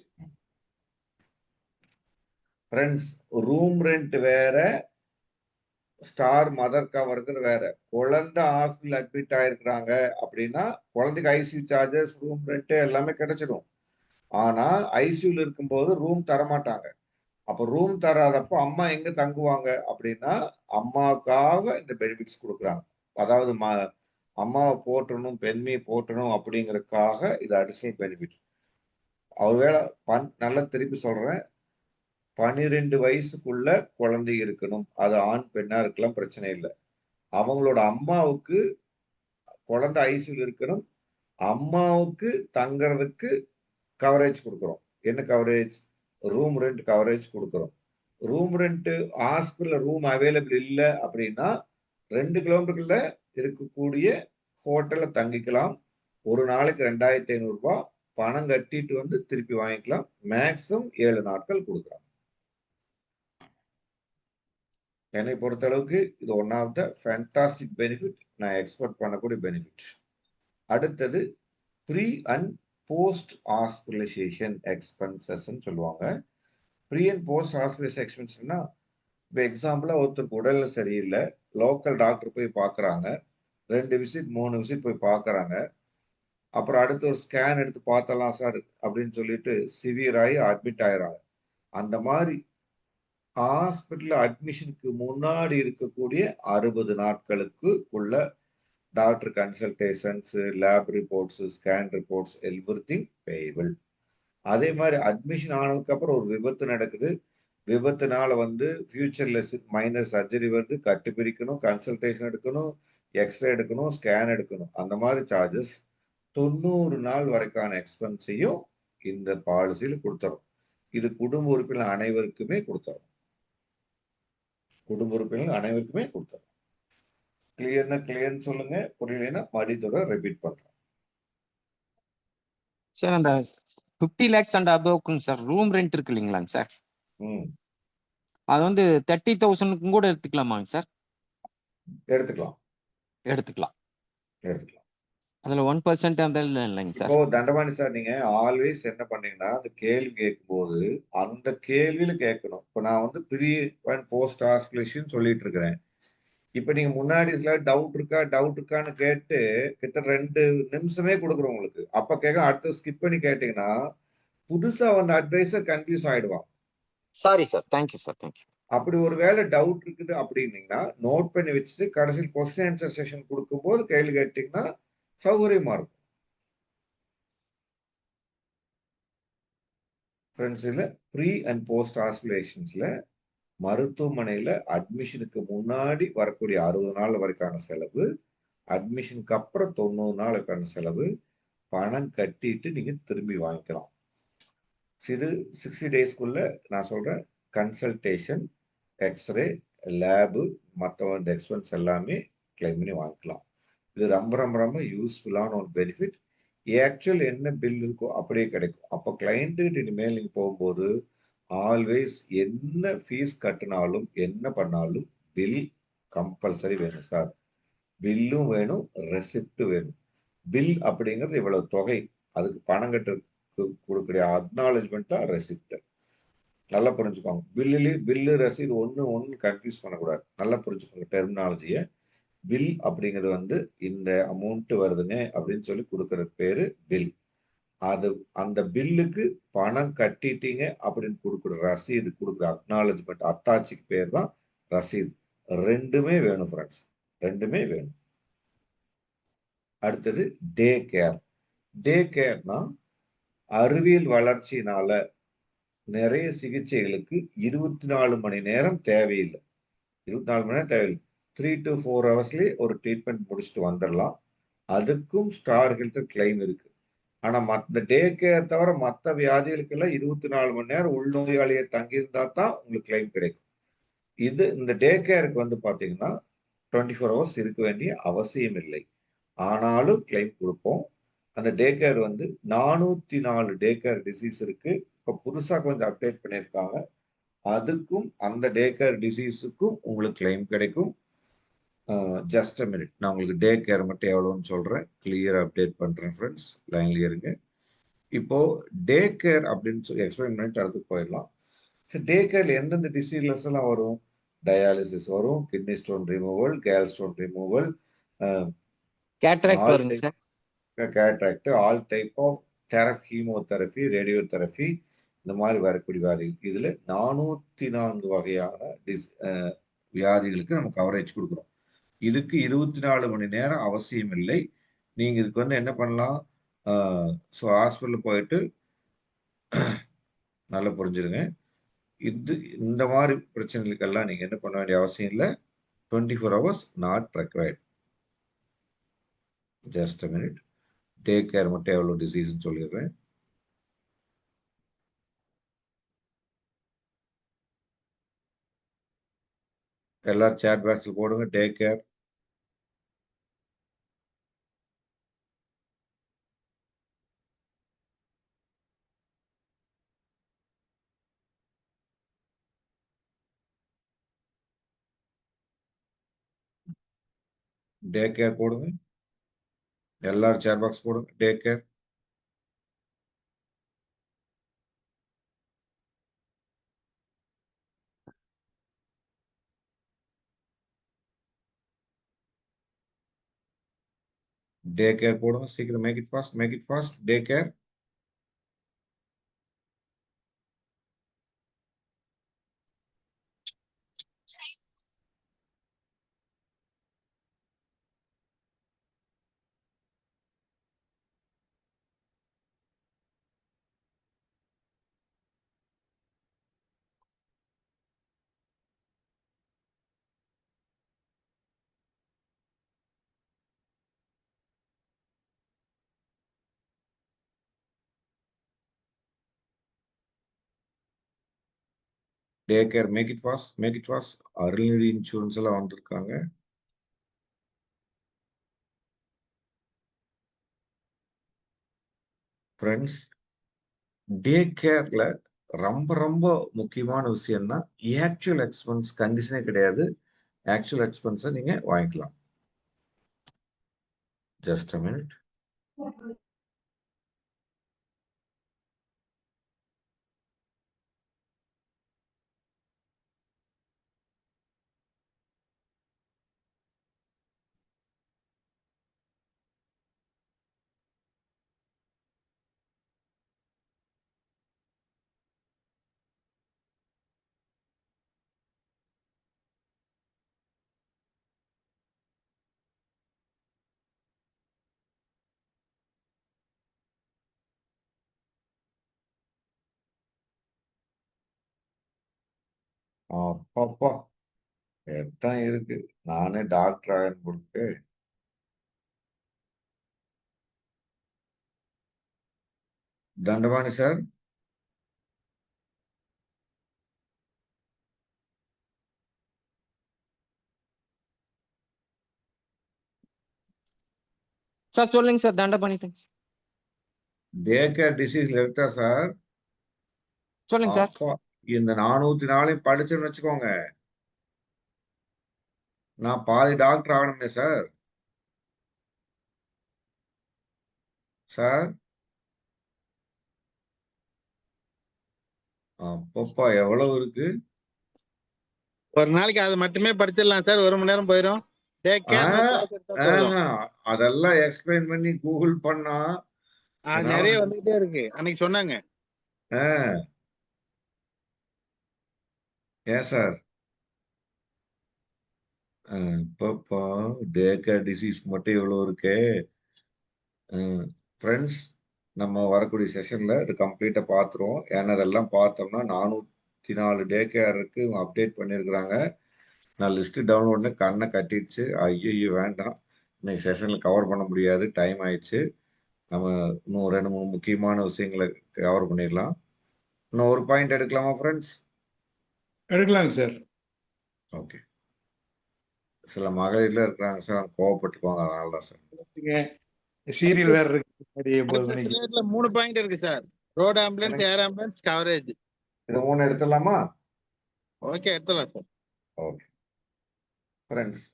ஃப்ரெண்ட்ஸ், ரூம் ரெண்ட் வேற, ஸ்டார் மதர் கவர்ங்கிறது வேற. குழந்தை ஹாஸ்பிட்டல் அட்மிட் ஆயிருக்கிறாங்க அப்படின்னா குழந்தைக்கு ஐசியூ சார்ஜஸ், ரூம் ரெண்ட் எல்லாமே கிடைச்சிடும். ஆனா ஐசியூல இருக்கும்போது ரூம் தரமாட்டாங்க. அப்ப ரூம் தராதப்போ அம்மா எங்க தங்குவாங்க அப்படின்னா அம்மாவுக்காக இந்த பெனிஃபிட்ஸ் கொடுக்குறாங்க. அதாவது அம்மாவை போற்றணும், பெண்மையை போற்றணும் அப்படிங்கறதுக்காக இது அடிஷனல் பெனிஃபிட். அவர் வேலை நல்லா திருப்பி சொல்றேன், 12 வயசுக்குள்ள குழந்தை இருக்கணும். அது ஆண் பெண்ணா இருக்கலாம், பிரச்சனை இல்லை. அவங்களோட அம்மாவுக்கு குழந்தை ஐசியூல இருக்கணும். அம்மாவுக்கு தங்கறதுக்கு கவரேஜ் கொடுக்குறோம். என்ன கவரேஜ்? ரூம் ரெண்ட் கவரேஜ் கொடுக்குறோம். Room rent hospital room available இல்லை அப்படின்னா 2 கிலோமீட்டருக்குள்ள இருக்கக்கூடிய ஹோட்டல்ல தங்கிக்கலாம். ஒரு நாளைக்கு 2500 ரூபாய் பணம் கட்டிட்டு வந்து திருப்பி வாங்கிக்கலாம். மேக்ஸிமம் 7 நாட்கள் கொடுக்குறாங்க. என்னை பொறுத்த அளவுக்கு இது one of the fantastic benefit, நான் எக்ஸ்பெக்ட் பண்ணக்கூடிய பெனிஃபிட். அடுத்தது pre and post hospitalisation expenses சொல்லுவாங்க. ப்ரீ அண்ட் போஸ்ட் ஹாஸ்பிட்டலைசேஷன் எக்ஸ்பென்ஸ்னா, இப்போ எக்ஸாம்பிளா ஒருத்தருக்கு உடல்ல சரியில்லை, லோக்கல் டாக்டர் போய் பார்க்குறாங்க, 2 விசிட் 3 விசிட் போய் பார்க்குறாங்க. அப்புறம் அடுத்து ஒரு ஸ்கேன் எடுத்து பார்த்தலாம் சார் அப்படின்னு சொல்லிட்டு சிவியர் ஆகி அட்மிட் ஆயிடுறாங்க. அந்த மாதிரி ஹாஸ்பிட்டல் அட்மிஷனுக்கு முன்னாடி இருக்கக்கூடிய 60 நாட்களுக்கு உள்ள doctor consultations, lab reports, scan reports, everything payable. அதே மாதிரி அட்மிஷன் ஆனதுக்கு அப்புறம் ஒரு விபத்து நடக்குது, விபத்துனால ஃபியூச்சர்ல மைனர் சர்ஜரி கட்டு பிரிக்கணும், கன்சல்டேஷன் எடுக்கணும், எக்ஸ்ரே எடுக்கணும், ஸ்கேன் எடுக்கணும். அந்த மாதிரி சார்ஜஸ் 90 நாள் வரைக்கான எக்ஸ்பென்ஸையும் இந்த பாலிசியில் கொடுத்துரும். இது குடும்ப உறுப்பினர் அனைவருக்குமே கொடுத்துரும். குடும்ப உறுப்பினர் அனைவருக்குமே கொடுத்துரும். கிளியர்னு சொல்லுங்க, புரியலைன்னா மறுபடியும் ரிப்பீட் பண்றேன். சார் அந்த 50 lakhs அண்ட் அபோவ்க்குங்க சார் ரூம் ரெண்ட் இருக்கு இல்லைங்களாங்க சார், அது 30,000 கூட எடுத்துக்கலாமாங்க சார்? எடுத்துக்கலாம். அதுல 1% அந்த இல்லைங்க சார். இப்போ தண்டபாணி சார், நீங்க ஆல்வேஸ் என்ன பண்ணீங்கன்னா, அந்த கேள்வி கேட்கும் போது அந்த கேள்வியில கேட்கணும். இப்போ நான் ப்ரீ அண்ட் போஸ்ட் ஹாஸ்பிட்டலைசேஷன் சொல்லிட்டு இருக்கிறேன். இப்ப நீங்க முன்னாடி டவுட் இருக்கான்னு கேட்டு கிட்ட 2 நிமிஷமே கொடுக்குறோம் உங்களுக்கு. அப்ப கேட்க அடுத்து ஸ்கிப் பண்ணி கேட்டீங்கன்னா புதுசா அட்வைசர் கன்ஃபியூஸ் ஆயிடுவான். Sorry sir, thank you sir, thank you. அப்படி ஒரு வேலை டவுட் இருக்குது அப்படின்னீங்கன்னா நோட் பண்ணி வச்சுட்டு கடைசியில் கொஸ்டின் ஆன்சர் செஷன் கொடுக்கும்போது கேள்வி கேட்டீங்கன்னா சௌகரியமா இருக்கும். ஃப்ரெண்ட்ஸ், இல்ல ப்ரீ அண்ட் போஸ்ட் ஹாஸ்பிட்டலைசேஷன்ஸ்ல மருத்துவமனையில அட்மிஷனுக்கு முன்னாடி வரக்கூடிய 60 நாள் வரைக்கான செலவு, அட்மிஷனுக்கு அப்புறம் 90 நாளுக்கான செலவு, பணம் கட்டிட்டு நீங்க திரும்பி வாங்கிக்கலாம். இது 60 டேஸ்க்குள்ள நான் சொல்றேன் கன்சல்டேஷன், எக்ஸ்ரே, லேபு, மற்ற எக்ஸ்பென்ஸ் எல்லாமே கிளைம் பண்ணி வாங்கிக்கலாம். இது ரொம்ப ரொம்ப ரொம்ப யூஸ்ஃபுல்லான ஒரு பெனிஃபிட். ஆக்சுவல் என்ன பில் இருக்கோ அப்படியே கிடைக்கும். அப்போ கிளைண்ட்டு இனிமேல் நீங்க போகும்போது ஆல்வேஸ் என்ன ஃபீஸ் கட்டினாலும் என்ன பண்ணாலும் பில் கம்பல்சரி வேணும் சார். பில்லும் வேணும், ரெசிப்ட் வேணும். பில் அப்படிங்கிறது இவ்வளவு தொகை, அதுக்கு பணம் கட்டுறதுக்கு கொடுக்கக்கூடிய அக்னாலஜ்மெண்ட்டா ரெசிப்ட். நல்லா புரிஞ்சுக்கோங்க. பில்லு ரசீது ஒன்று கன்ஃபியூஸ் பண்ணக்கூடாது. நல்லா புரிஞ்சுக்கோங்க டெர்மினாலஜியை. பில் அப்படிங்கிறது இந்த அமௌண்ட் வருதுங்க அப்படின்னு சொல்லி கொடுக்கறது பேரு பில். அது அந்த பில்லுக்கு பணம் கட்டிட்டீங்க அப்படின்னு கொடுக்குற ரசீது, கொடுக்குற அக்னாலஜ்மெண்ட், அத்தாட்சிக்கு பேர் தான் ரசீது. ரெண்டுமே வேணும் ஃப்ரெண்ட்ஸ், ரெண்டுமே வேணும். அடுத்தது டே கேர். டே கேர்னா அறிவியல் வளர்ச்சியினால நிறைய சிகிச்சைகளுக்கு 24 மணி நேரம் தேவையில்லை. 24 மணி நேரம் தேவையில்லை. 3 to 4 ஹவர்ஸ்லயே ஒரு ட்ரீட்மெண்ட் முடிச்சுட்டு வந்துடலாம். அதுக்கும் ஸ்டார் ஹெல்த் கிளைம் இருக்கு. ஆனா இந்த டே கேர் தவிர மற்ற வியாதிகளுக்கெல்லாம் 24 மணி நேரம் உள்நோயாளியை தங்கியிருந்தா தான் உங்களுக்கு கிளைம் கிடைக்கும். இந்த டே கேருக்கு பாத்தீங்கன்னா 24 ஹவர்ஸ் இருக்க வேண்டிய அவசியம் இல்லை. ஆனாலும் கிளைம் கொடுப்போம். அந்த day care 404 day care disease இருக்கு. இப்ப புதுசா கொஞ்சம் அப்டேட் பண்ணியிருக்காங்க. அதுக்கும் அந்த டே கேர் டிசீஸுக்கும் உங்களுக்கு கிளைம் கிடைக்கும். ஜஸ்ட் அ மினிட், நான் உங்களுக்கு டே கேர் மட்டும் எவ்வளோன்னு சொல்றேன், கிளியர் அப்டேட் பண்றேன் ஃப்ரெண்ட்ஸ், லைன்ல இருங்க. இப்போ டே கேர் அப்படின்னு சொல்லி எக்ஸ்பிளைன் பண்ணிட்டு அடுத்து போயிடலாம். டே கேர்ல எந்தெந்த டிசீசஸ் எல்லாம் வரும்? டயாலிசிஸ் வரும், kidney stone removal, gall stone removal, cataract வருங்க sir, cataract, all type of therapy, chemotherapy, radiotherapy, இந்த மாதிரி வரக்கூடிய வியாதிகள். இதுல 404 வகையான வியாதிகளுக்கு நம்ம கவரேஜ் கொடுக்குறோம். இதுக்கு 24 மணி நேரம் அவசியம் இல்லை. நீங்க இதுக்கு என்ன பண்ணலாம், ஸோ ஹாஸ்பிட்டல் போயிட்டு நல்லா புரிஞ்சிருங்க. இந்த மாதிரி பிரச்சனைகளுக்கெல்லாம் நீங்க என்ன பண்ண வேண்டிய அவசியம் இல்லை. 24 hours not required. Just a minute. Take care மட்டும் எவ்வளோ டிசீஸ்ன்னு சொல்லிடுறேன். எல்லாரும் சேட் பாக்ஸில் போடுங்க டேக் கேர். டேக் கேர் போடுங்க. எல்லாரும் சேட் பாக்ஸ் போடுங்க டேக் கேர். டே கேர் போடுங்க சீக்கிரம். Make it fast, make it fast. Day care. Day care, make it fast, make it fast. Arulnidhi insurance எல்லாம் வந்திருக்காங்க. ஃப்ரெண்ட்ஸ், டே கேர்ல ரொம்ப ரொம்ப முக்கியமான விஷயம்னா ஆக்சுவல் எக்ஸ்பென்ஸ் கண்டிஷனே கிடையாது. ஆக்சுவல் எக்ஸ்பென்ஸை நீங்க வாங்கிக்கலாம். Just a minute. அப்பா எத்தான் இருக்கு. நானே டாக்டர் ஆகன்னு கொடுத்து தண்டபாணி சார். சார் சொல்லுங்க சார். தண்டபாணி தான். டே கேர் டிசீஸ்ல இருக்கா சார்? சொல்லுங்க சார். அப்பா இந்த 404 படிச்சுன்னு வச்சுக்கோங்க. நான் பாதி டாக்டர் ஆகணுமே சார். சார் அப்பப்பா எவ்வளவு இருக்கு. ஒரு நாளைக்கு அது மட்டுமே படிச்சிடலாம் சார். 1 மணி நேரம் போயிடும். டேக் கேர் போதும். அதெல்லாம் எக்ஸ்பிளைன் பண்ணி கூகுள் பண்ணா நிறைய வந்துகிட்டே இருக்கு. அன்னைக்கு சொன்னாங்க. ஏன் சார் இப்பப்பா டே கேர் டிசீஸ் மட்டும் இவ்வளவு இருக்கே. ஃப்ரெண்ட்ஸ், நம்ம வரக்கூடிய செஷன்ல இது கம்ப்ளீட்டா பார்த்துருவோம். ஏன்னா அதெல்லாம் பார்த்தோம்னா 404 டே கேருக்கு அப்டேட் பண்ணியிருக்கிறாங்க. நான் லிஸ்ட் டவுன்லோட்னு கண்ணை கட்டிடுச்சு. ஐயோ வேண்டாம், இன்னைக்கு செஷன்ல கவர் பண்ண முடியாது, டைம் ஆயிடுச்சு. நம்ம இன்னும் 2-3 முக்கியமான விஷயங்களை கவர் பண்ணிடலாம். இன்னும் ஒரு பாயிண்ட் எடுக்கலாமா ஃப்ரெண்ட்ஸ்? எடுக்கலாங்க சார். ஓகே. சில மகளிர்ல இருக்கிறாங்க சார், அவங்க கோவப்பட்டுக்குவாங்க, அதனால தான் சார். சீரியல் வேற இருக்கு 9 மணிக்கு. 3 பாயிண்ட் இருக்கு sir. Road ambulance, air ambulance, coverage. இது 3 எடுத்துடலாமா? ஓகே, எடுத்துடலாம் சார். ஓகே ஃப்ரெண்ட்ஸ்,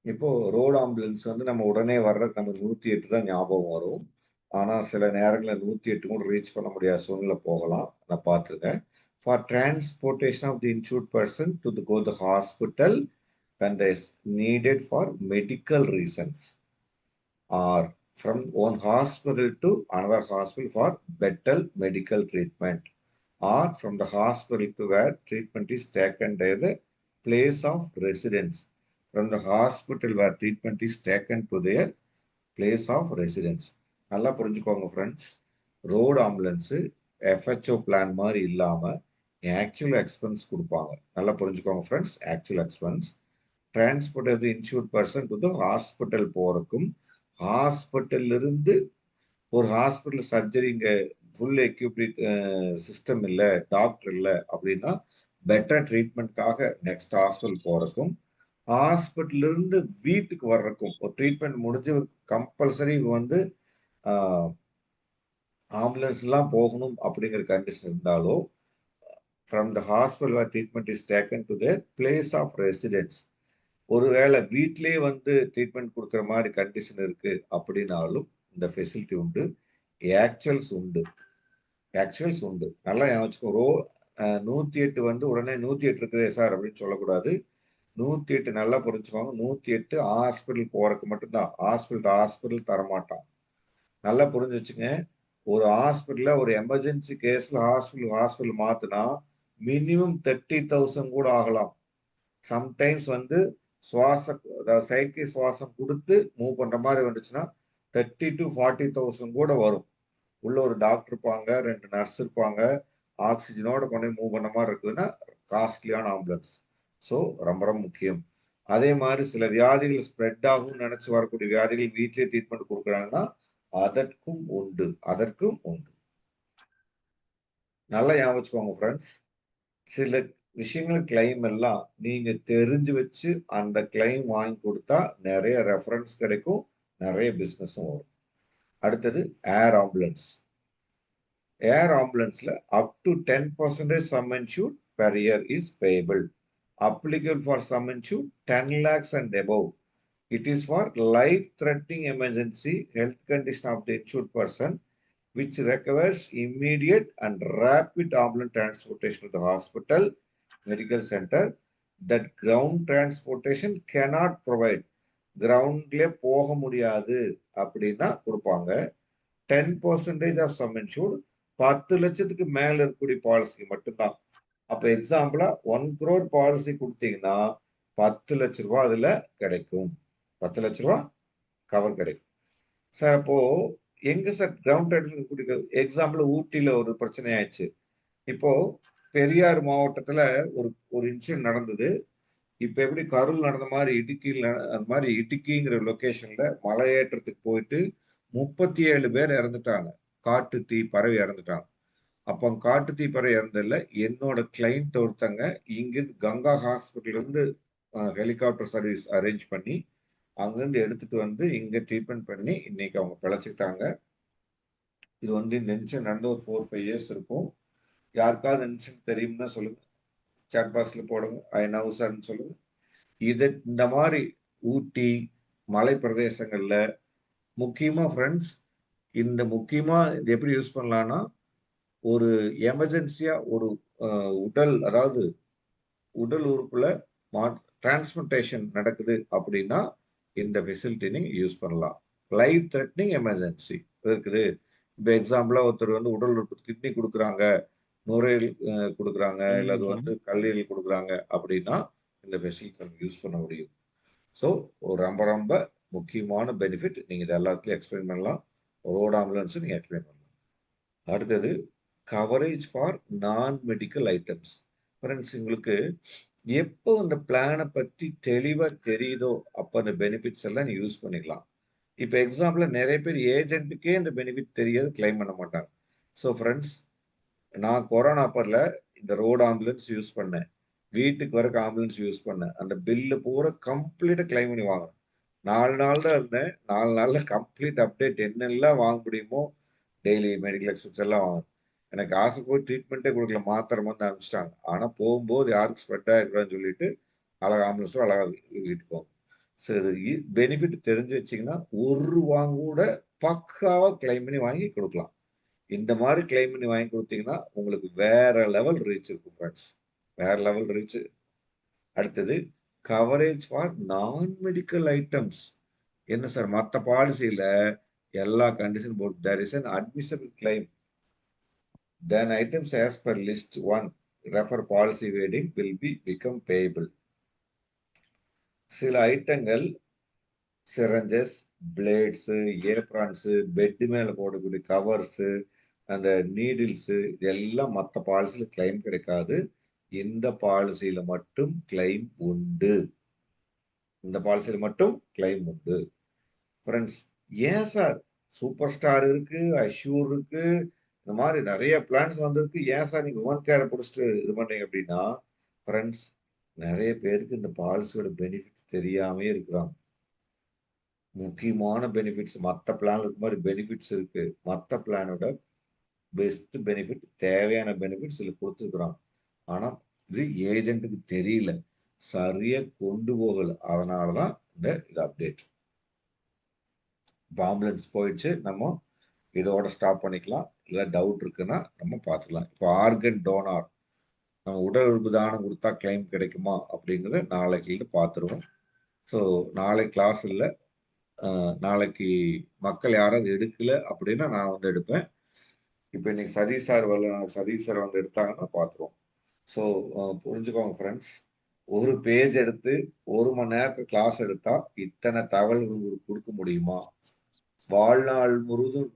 இப்போ ரோடு ஆம்புலன்ஸ் வந்து நம்ம உடனே வர்றதுக்கு நமக்கு 108 தான் ஞாபகம் வரும். ஆனால் சில நேரங்களில் 108 கூட ரீச் பண்ண முடியாத சூழ்நிலை போகலாம். நான் பார்த்துருக்கேன். For transportation of the insured person to go the hospital when there is needed for medical reasons, or from one hospital to another hospital for better medical treatment, or from the hospital to where treatment is taken by the place of residence, from the hospital where treatment is taken to their place of residence. நல்லா புரிஞ்சுக்கோங்க friends. Road ambulance FHO plan மாதிரி இல்லாம actual expense கொடுப்பாங்க. நல்லா புரிஞ்சுக்கோங்க friends. Actual expense transport of the insured person to hospital போறதுக்கும், ஹாஸ்பிட்டல்ல இருந்து ஒரு ஹாஸ்பிட்டல் சர்ஜரி இங்க ஃபுல் எக்யூப்ட் சிஸ்டம் இல்ல, டாக்டர் இல்ல அப்படின்னா பெட்டர் ட்ரீட்மெண்ட்காக நெக்ஸ்ட் ஹாஸ்பிட்டல் போறதுக்கும், ஹாஸ்பிட்டல் இருந்து வீட்டுக்கு வர்றதுக்கும் ஒரு ட்ரீட்மெண்ட் முடிஞ்சு கம்பல்சரி வந்து ஆம்புலன்ஸ் எல்லாம் போகணும் அப்படிங்கிற கண்டிஷன் இருந்தாலோ, from the hospital where treatment is taken to their place of residence, ஒருவேளை வீட்லயே வந்து ட்ரீட்மெண்ட் கொடுக்குற மாதிரி கண்டிஷன் இருக்கு அப்படின்னாலும் இந்த ஃபெசிலிட்டி உண்டு. ஆக்சுவல்ஸ் உண்டு. ஆக்சுவல்ஸ் உண்டு. நல்லா ஞாபகம் 108 வந்து உடனே 108 இருக்குதே சார் அப்படின்னு சொல்லக்கூடாது. 108 நல்லா புரிஞ்சுக்கோங்க. 108 ஹாஸ்பிட்டல் போறதுக்கு மட்டும்தான். ஹாஸ்பிட்டல் தரமாட்டான். நல்லா புரிஞ்சு வச்சுங்க. ஒரு ஹாஸ்பிட்டல்ல ஒரு எமர்ஜென்சி கேஸ்ல ஹாஸ்பிட்டல் மாத்துனா மினிமம் 30,000 கூட ஆகலாம். சம்டைம்ஸ் வந்து செயற்கை சுவாசம் கொடுத்து மூவ் பண்ற மாதிரி வந்துச்சுன்னா 30 to 40,000 கூட வரும். உள்ள ஒரு டாக்டர் இருப்பாங்க, 2 நர்ஸ் இருப்பாங்க, ஆக்சிஜனோட கொண்டு மூவ் பண்ண மாதிரி இருக்குதுன்னா காஸ்ட்லியான ஆம்புலன்ஸ். ஸோ ரொம்ப ரொம்ப முக்கியம். அதே மாதிரி சில வியாதிகள் ஸ்ப்ரெட் ஆகும்னு நினைச்சு வரக்கூடிய வியாதிகள் வீட்லயே ட்ரீட்மெண்ட் கொடுக்குறாங்கன்னா அதற்கும் உண்டு. நல்லா ஞாபகம் வச்சுக்கோங்க ஃப்ரெண்ட்ஸ். சில விஷயங்கள் கிளைம் எல்லாம் நீங்க தெரிஞ்சு வச்சு அந்த கிளைம் வாங்கி கொடுத்தா நிறைய ரெஃபரன்ஸ் கிடைக்கும், நிறைய பிசினஸும் வரும். அடுத்தது ஏர் ஆம்புலன்ஸ். ஏர் ஆம்புலன்ஸ்ல up to 10% sum insured per year is payable. Applicable for sum insured 10 lakhs and above. It is for life-threatening emergency health condition of the insured person which requires immediate and rapid ambulance transportation to the hospital, medical center that ground transportation cannot provide. கிரவுண்ட்ல போக முடியாது அப்படின்னா கொடுப்பாங்க. 10% of some insured 10 லட்சத்துக்கு மேல இருக்கக்கூடிய பாலிசிக்கு மட்டும்தான். அப்ப எக்ஸாம்பிளா 1 crore பாலிசி கொடுத்தீங்கன்னா 10 லட்ச ரூபாய் அதுல கிடைக்கும். 10 லட்ச ரூபாய் கவர் கிடைக்கும். சார் அப்போ எங்க சார் கிரவுண்ட் கொடுக்க? எக்ஸாம்பிள் ஊட்டியில ஒரு பிரச்சனை ஆயிடுச்சு. இப்போ பெரியார் மாவட்டத்துல ஒரு இன்சிடென்ட் நடந்தது. இப்ப எப்படி கரூர் நடந்த மாதிரி அந்த மாதிரி இடுக்கிங்கிற லொகேஷன்ல மலையேற்றத்துக்கு போயிட்டு 37 பேர் இறந்துட்டாங்க. காட்டு தீ பரவி இறந்துட்டாங்க. அப்போ காட்டு தீ பரவி இறந்ததில்ல, என்னோட கிளைண்ட் ஒருத்தங்க இங்கிருந்து கங்கா ஹாஸ்பிட்டல் இருந்து ஹெலிகாப்டர் சர்வீஸ் அரேஞ்ச் பண்ணி அங்கிருந்து எடுத்துட்டு வந்து இங்க ட்ரீட்மெண்ட் பண்ணி இன்னைக்கு அவங்க பிழைச்சிக்கிட்டாங்க. இது வந்து இந்த இன்சிடென்ட் நடந்து ஒரு 4-5 இயர்ஸ் இருக்கும். யாருக்காவது இன்சிடென்ட் தெரியும்னா சொல்லுங்க, சாட் பாக்ஸ்ல போடுங்க. ஐ நவ் சார்ன்னு சொல்லுங்க. இந்த மாதிரி ஊட்டி மலை பிரதேசங்கள்ல முக்கியமா ஃப்ரெண்ட்ஸ், முக்கியமா இது எப்படி யூஸ் பண்ணலாம்னா, ஒரு எமர்ஜென்சியா ஒரு அதாவது உடல் உறுப்புல டிரான்ஸ்பிளான்டேஷன் நடக்குது அப்படின்னா இந்த ஃபெசிலிட்டி நீங்க யூஸ் பண்ணலாம். லைஃப் த்ரெட்னிங் எமர்ஜென்சி இருக்குது. இப்போ எக்ஸாம்பிளா ஒருத்தர் வந்து உடல் உறுப்பு கிட்னி கொடுக்குறாங்க, நுரையீரல் கொடுக்குறாங்க, இல்லது வந்து கல்லீரல் கொடுக்குறாங்க அப்படின்னா இந்த ஃபெசிலிட்டி யூஸ் பண்ண முடியும். ஸோ ஒரு ரொம்ப ரொம்ப முக்கியமான பெனிஃபிட். நீங்க இது எல்லாத்துலயும் எக்ஸ்பிளைன் பண்ணலாம். ரோட் ஆம்புலன்ஸ் நீங்க எக்ஸ்பிளைன் பண்ணலாம். அடுத்தது coverage for non medical items. Friends, உங்களுக்கு எப்போ இந்த பிளானை பற்றி தெளிவா தெரியுதோ அப்போ அந்த பெனிஃபிட்ஸ் எல்லாம் நீங்க யூஸ் பண்ணிக்கலாம். இப்போ எக்ஸாம்பிள் நிறைய பேர் ஏஜென்ட்டுக்கே இந்த பெனிஃபிட் தெரியாது, கிளைம் பண்ண மாட்டாங்க. ஸோ ஃப்ரெண்ட்ஸ், நான் கொரோனா அப்பரில் இந்த ரோடு ஆம்புலன்ஸ் யூஸ் பண்ணேன், வீட்டுக்கு வரக்கு ஆம்புலன்ஸ் யூஸ் பண்ணேன். அந்த பில்லு பூரா கம்ப்ளீட்டா கிளைம் பண்ணி வாங்கினேன். 4 நாள் தான் இருந்தேன். 4 நாள்ல கம்ப்ளீட் அப்டேட் என்னெல்லாம் வாங்க முடியுமோ டெய்லி மெடிக்கல் எக்ஸ்பென்ஸ் எல்லாம் வாங்கினேன். எனக்கு ஆசை போய் ட்ரீட்மெண்ட்டே கொடுக்கல, மாத்திரை வந்து அனுப்பிச்சிட்டாங்க. ஆனால் போகும்போது யாருக்கு ஸ்ப்ரெட் ஆகிருக்கான்னு சொல்லிட்டு அழகா ஆம்புலன்ஸும் அழகா வீட்டுக்கு போகும். சரி, பெனிஃபிட் தெரிஞ்சு வச்சிங்கன்னா ₹1 கூட பக்காவா கிளைம் பண்ணி வாங்கி கொடுக்கலாம். இந்த மாதிரி கிளைம் பண்ணி வாங்கி கொடுத்தீங்கன்னா உங்களுக்கு வேற லெவல் ரீச் இருக்கும் ஃப்ரெண்ட்ஸ், வேற லெவல் ரீச். அடுத்தது coverage for non medical items. என்ன சார், மற்ற பாலிசியில எல்லா கண்டிஷன் போட்டு there is an admissible claim. Then items as per list 1 refer policy wording will become payable. சில ஐட்டங்கள் சிரஞ்சஸ், பிளேட்ஸ், ஏப்ரான்ஸ், பெட் மேல போடக்கூடிய கவர்ஸ், அந்த நீடில்ஸ் இதெல்லாம் மற்ற பாலிசியில கிளைம் கிடைக்காது. இந்த பாலிசியில மட்டும் கிளைம் உண்டு. இந்த பாலிசியில மட்டும் கிளைம் உண்டு. ஃப்ரெண்ட்ஸ், ஏன் சார் சூப்பர் ஸ்டார் இருக்கு, அஷ்யூர் இருக்கு, இந்த மாதிரி நிறைய பிளான்ஸ் வந்திருக்கு, ஏன் சார் நீங்க உமன் கேரை பிடிச்சிட்டு இது பண்றீங்க அப்படின்னா, ஃப்ரெண்ட்ஸ், நிறைய பேருக்கு இந்த பாலிசியோட பெனிஃபிட் தெரியாமே இருக்கிறாங்க. முக்கியமான பெனிஃபிட்ஸ் மற்ற பிளான் இருக்க மாதிரி பெனிஃபிட்ஸ் இருக்கு. மற்ற பிளானோட பெஸ்ட் பெனிஃபிட், தேவையான பெனிஃபிட்ஸ் இதுல கொடுத்துருக்குறாங்க. ஆனா இது ஏஜென்ட்டுக்கு தெரியல, சரியா கொண்டு போகல. அதனாலதான் இது அப்டேட். ஆம்புலன்ஸ் போயிடுச்சு, நம்ம இதோட ஸ்டாப் பண்ணிக்கலாம். இல்லை டவுட் இருக்குன்னா நம்ம பார்த்துக்கலாம். இப்போ ஆர்கன் டோனார், நம்ம உடல் உறுப்பு தானம் கொடுத்தா கிளைம் கிடைக்குமா அப்படிங்கிறத நாளைக்கு பார்த்துருவோம். ஸோ நாளைக்கு கிளாஸ் இல்லை, நாளைக்கு மக்கள் யாராவது எடுக்கல அப்படின்னா நான் வந்து எடுப்பேன். இப்போ இன்னைக்கு சதீஷ் சார் வரல, நாளைக்கு சதீஷ் சார் வந்து எடுத்தாங்கன்னா பார்த்துருவோம். ஸோ புரிஞ்சுக்கோங்க ஃப்ரெண்ட்ஸ், ஒரு பேஜ் எடுத்து 1 மணி நேரத்துக்கு கிளாஸ் எடுத்தா இத்தனை தகவல் உங்களுக்கு கொடுக்க முடியுமா? வாழ்நாள் முழுவதும்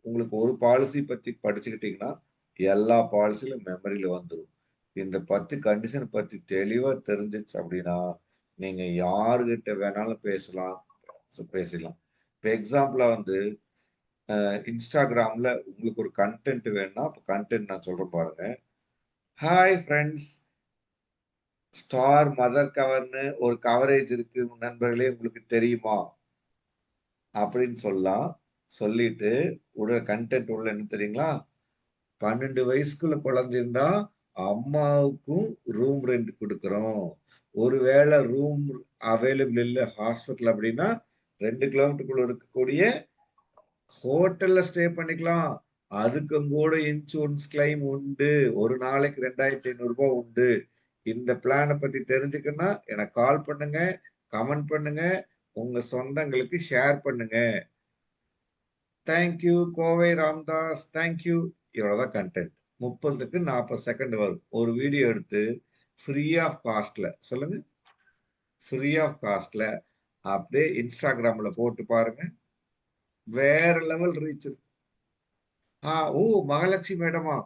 உங்களுக்கு ஒரு பாலிசி பத்தி படிச்சுக்கிட்டீங்கன்னா எல்லா பாலிசியிலும் மெமரியில வந்துடும். இந்த 10 கண்டிஷன் பத்தி தெளிவா தெரிஞ்சிச்சு அப்படின்னா நீங்க யாருகிட்ட வேணாலும் பேசலாம். இப்போ எக்ஸாம்பிளா வந்து இன்ஸ்டாகிராம்ல உங்களுக்கு ஒரு கண்டென்ட் வேணும்னா, இப்போ கண்டென்ட் நான் சொல்றேன் பாருங்க. ஹாய் ஃப்ரெண்ட்ஸ், ஸ்டார் மதர் கவர்னு ஒரு கவரேஜ் இருக்கு நண்பர்களே, உங்களுக்கு தெரியுமா அப்படின்னு சொல்லலாம். சொல்லிட்டு உள்ள கண்டென்ட் உள்ள என்ன தெரியுங்களா? 12 வயசுக்குள்ள குழந்தை இருந்தா அம்மாவுக்கும் ரூம் ரெண்ட் கொடுக்குறோம். ஒருவேளை ரூம் அவைலபிள் இல்லை ஹாஸ்பிட்டல் அப்படின்னா 2 கிலோமீட்டருக்குள்ள இருக்கக்கூடிய ஹோட்டல்ல ஸ்டே பண்ணிக்கலாம். அதுக்கும் கூட இன்சூரன்ஸ் கிளைம் உண்டு. ஒரு நாளைக்கு 2500 ரூபாய் உண்டு. இந்த பிளானை பத்தி தெரிஞ்சுக்கணும்னா எனக்கு கால் பண்ணுங்க, கமெண்ட் பண்ணுங்க, உங்க சொந்தங்களுக்கு ஷேர் பண்ணுங்க. Thank you Kovai Ramdas, thank you. இவ்வளவுதான் கண்டென்ட். 30க்கு 40 செகண்ட் வரும். ஒரு வீடியோ எடுத்து ஃப்ரீ ஆஃப் காஸ்ட்ல, சொல்லுங்க, ஃப்ரீ ஆஃப் காஸ்ட்ல அப்படியே இன்ஸ்டாகிராம்ல போட்டு பாருங்க, வேற லெவல் ரீச். ஓ மகாலட்சுமி மேடமா,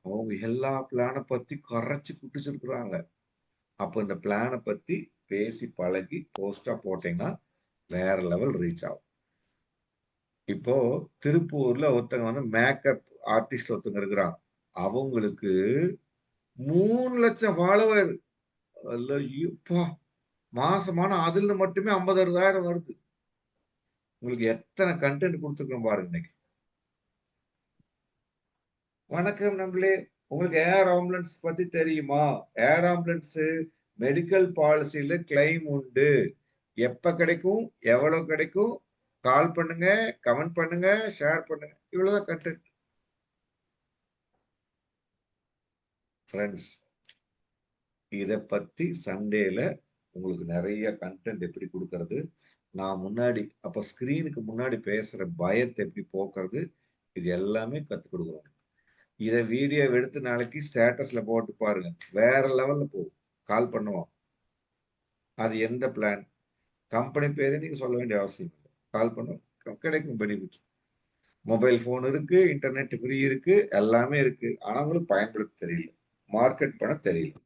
அவங்க எல்லா பிளானை பத்தி கரைச்சு குட்டிச்சிருக்கிறாங்க. அப்போ இந்த பிளானை பத்தி பேசி பழகி போஸ்டா போட்டீங்கன்னா வேற லெவல் ரீச் ஆகும். இப்போ திருப்பூர்ல ஒருத்தங்க வந்து மேக்கப் ஆர்டிஸ்ட் ஒருத்தங்க இருக்கிறாங்க. அவங்களுக்கு 3 லட்சம் ஃபாலோவர். மாசமான அதுல மட்டுமே 50,000 வருது. உங்களுக்கு எத்தனை கண்டென்ட் கொடுத்துருக்கோம் பாருங்க இன்னைக்கு. வணக்கம் நண்பர்களே, உங்களுக்கு ஏர் ஆம்புலன்ஸ் பத்தி தெரியுமா? ஏர் ஆம்புலன்ஸ் மெடிக்கல் பாலிசியில கிளைம் உண்டு. எப்ப கிடைக்கும், எவ்வளவு கிடைக்கும், கால் பண்ணுங்க, கமெண்ட் பண்ணுங்க, ஷேர் பண்ணுங்க. இவ்வளவுதான் கண்டென்ட் ஃப்ரெண்ட்ஸ். இதை பத்தி சண்டேல உங்களுக்கு நிறைய கண்டென்ட் எப்படி கொடுக்கறது, நான் முன்னாடி அப்ப ஸ்கிரீனுக்கு முன்னாடி பேசுற பயத்தை எப்படி போக்குறது, இது எல்லாமே கத்துக் கொடுக்குறோம். இதை வீடியோ எடுத்து நாளைக்கு ஸ்டேட்டஸ்ல போட்டு பாருங்க, வேற லெவல்ல போகும். கால் பண்ணுவோம். அது எந்த பிளான், கம்பெனி பேரு நீங்க சொல்ல வேண்டிய அவசியம் இல்லை. கால் பண்ணுவோம், கிடைக்கும் பெனிஃபிட். மொபைல் போன் இருக்கு, இன்டர்நெட் ஃப்ரீ இருக்கு, எல்லாமே இருக்கு. ஆனா உங்களுக்கு பயன்படுத்த தெரியல, மார்க்கெட் பண்ண தெரியல.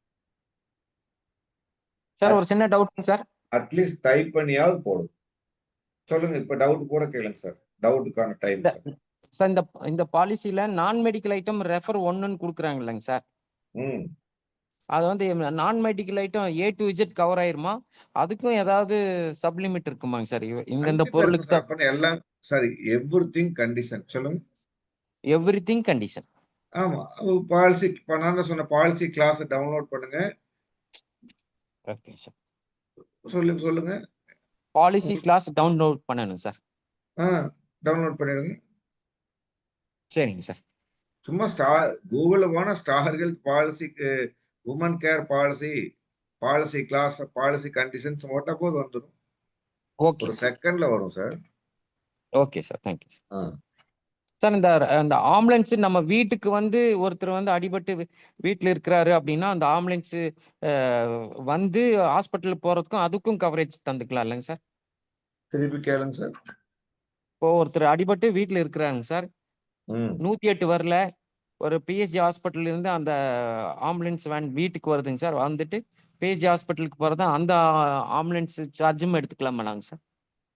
சார் ஒரு சின்ன டவுட் சார். அட்லீஸ்ட் டைப் பண்ணியாவது போடும். சொல்லுங்க, இப்ப டவுட் கூட கேளுங்க சார். டவுட்டுக்கான டைம் சார். சார் இந்த பாலிசில நான் மெடிக்கல் ஐட்டம் ரெஃபர் 1ன்னு கொடுக்குறாங்க இல்லைங்க சார். அது வந்து நான் medical item A to Z cover ஆயிருமா? அதுக்கும் ஏதாவது சப்லிமிட் இருக்குமாங்க சார்? இந்த பொருளுக்கு தான் எல்லாம் சரி. எவ்ரிதிங் கண்டிஷன் சொல்லுங்க. Everything condition. ஆமா, பாலிசி நான் சொன்ன பாலிசி கிளாஸ் டவுன்லோட் பண்ணுங்க. Okay sir. சொல்லுங்க. பாலிசி கிளாஸ் டவுன்லோட் பண்ணணும் சார். டவுன்லோட் பண்ணிடுங்க. சரிங்க சார். சும்மா ஸ்டார் கூகுள்ல போனா ஸ்டார் ஹெல்த் பாலிசிக்கு woman care policy class policy conditions போட்டா போது வந்துடும். ஒரு செகண்ட்ல வரும் sir. Okay sir, thank you sir. Sir இந்த ஆம்புலன்ஸ் நம்ம வீட்டுக்கு வந்து ஒருத்தர் வந்து அடிபட்டு வீட்டில் இருக்கிறாரு அப்படின்னா அந்த ஆம்புலன்ஸ் வந்து ஹாஸ்பிட்டல் போறதுக்கும் அதுக்கும் கவரேஜ் தந்துக்கலாம் இல்லைங்க சார்? திருப்பி கேளுங்க சார். இப்போ ஒருத்தர் அடிபட்டு வீட்டில் இருக்கிறாங்க சார், ம் 108 வரல. ஒரு பிஎஸ்ஜி ஹாஸ்பிட்டல்ல இருந்து அந்த ஆம்புலன்ஸ் வேன் வீட்டுக்கு வருதுங்க சார். வந்துட்டு பிஎஸ்ஜி ஹாஸ்பிட்டலுக்கு போறதா அந்த ஆம்புலன்ஸ் சார்ஜும் எடுத்துக்கலாமாங்க சார்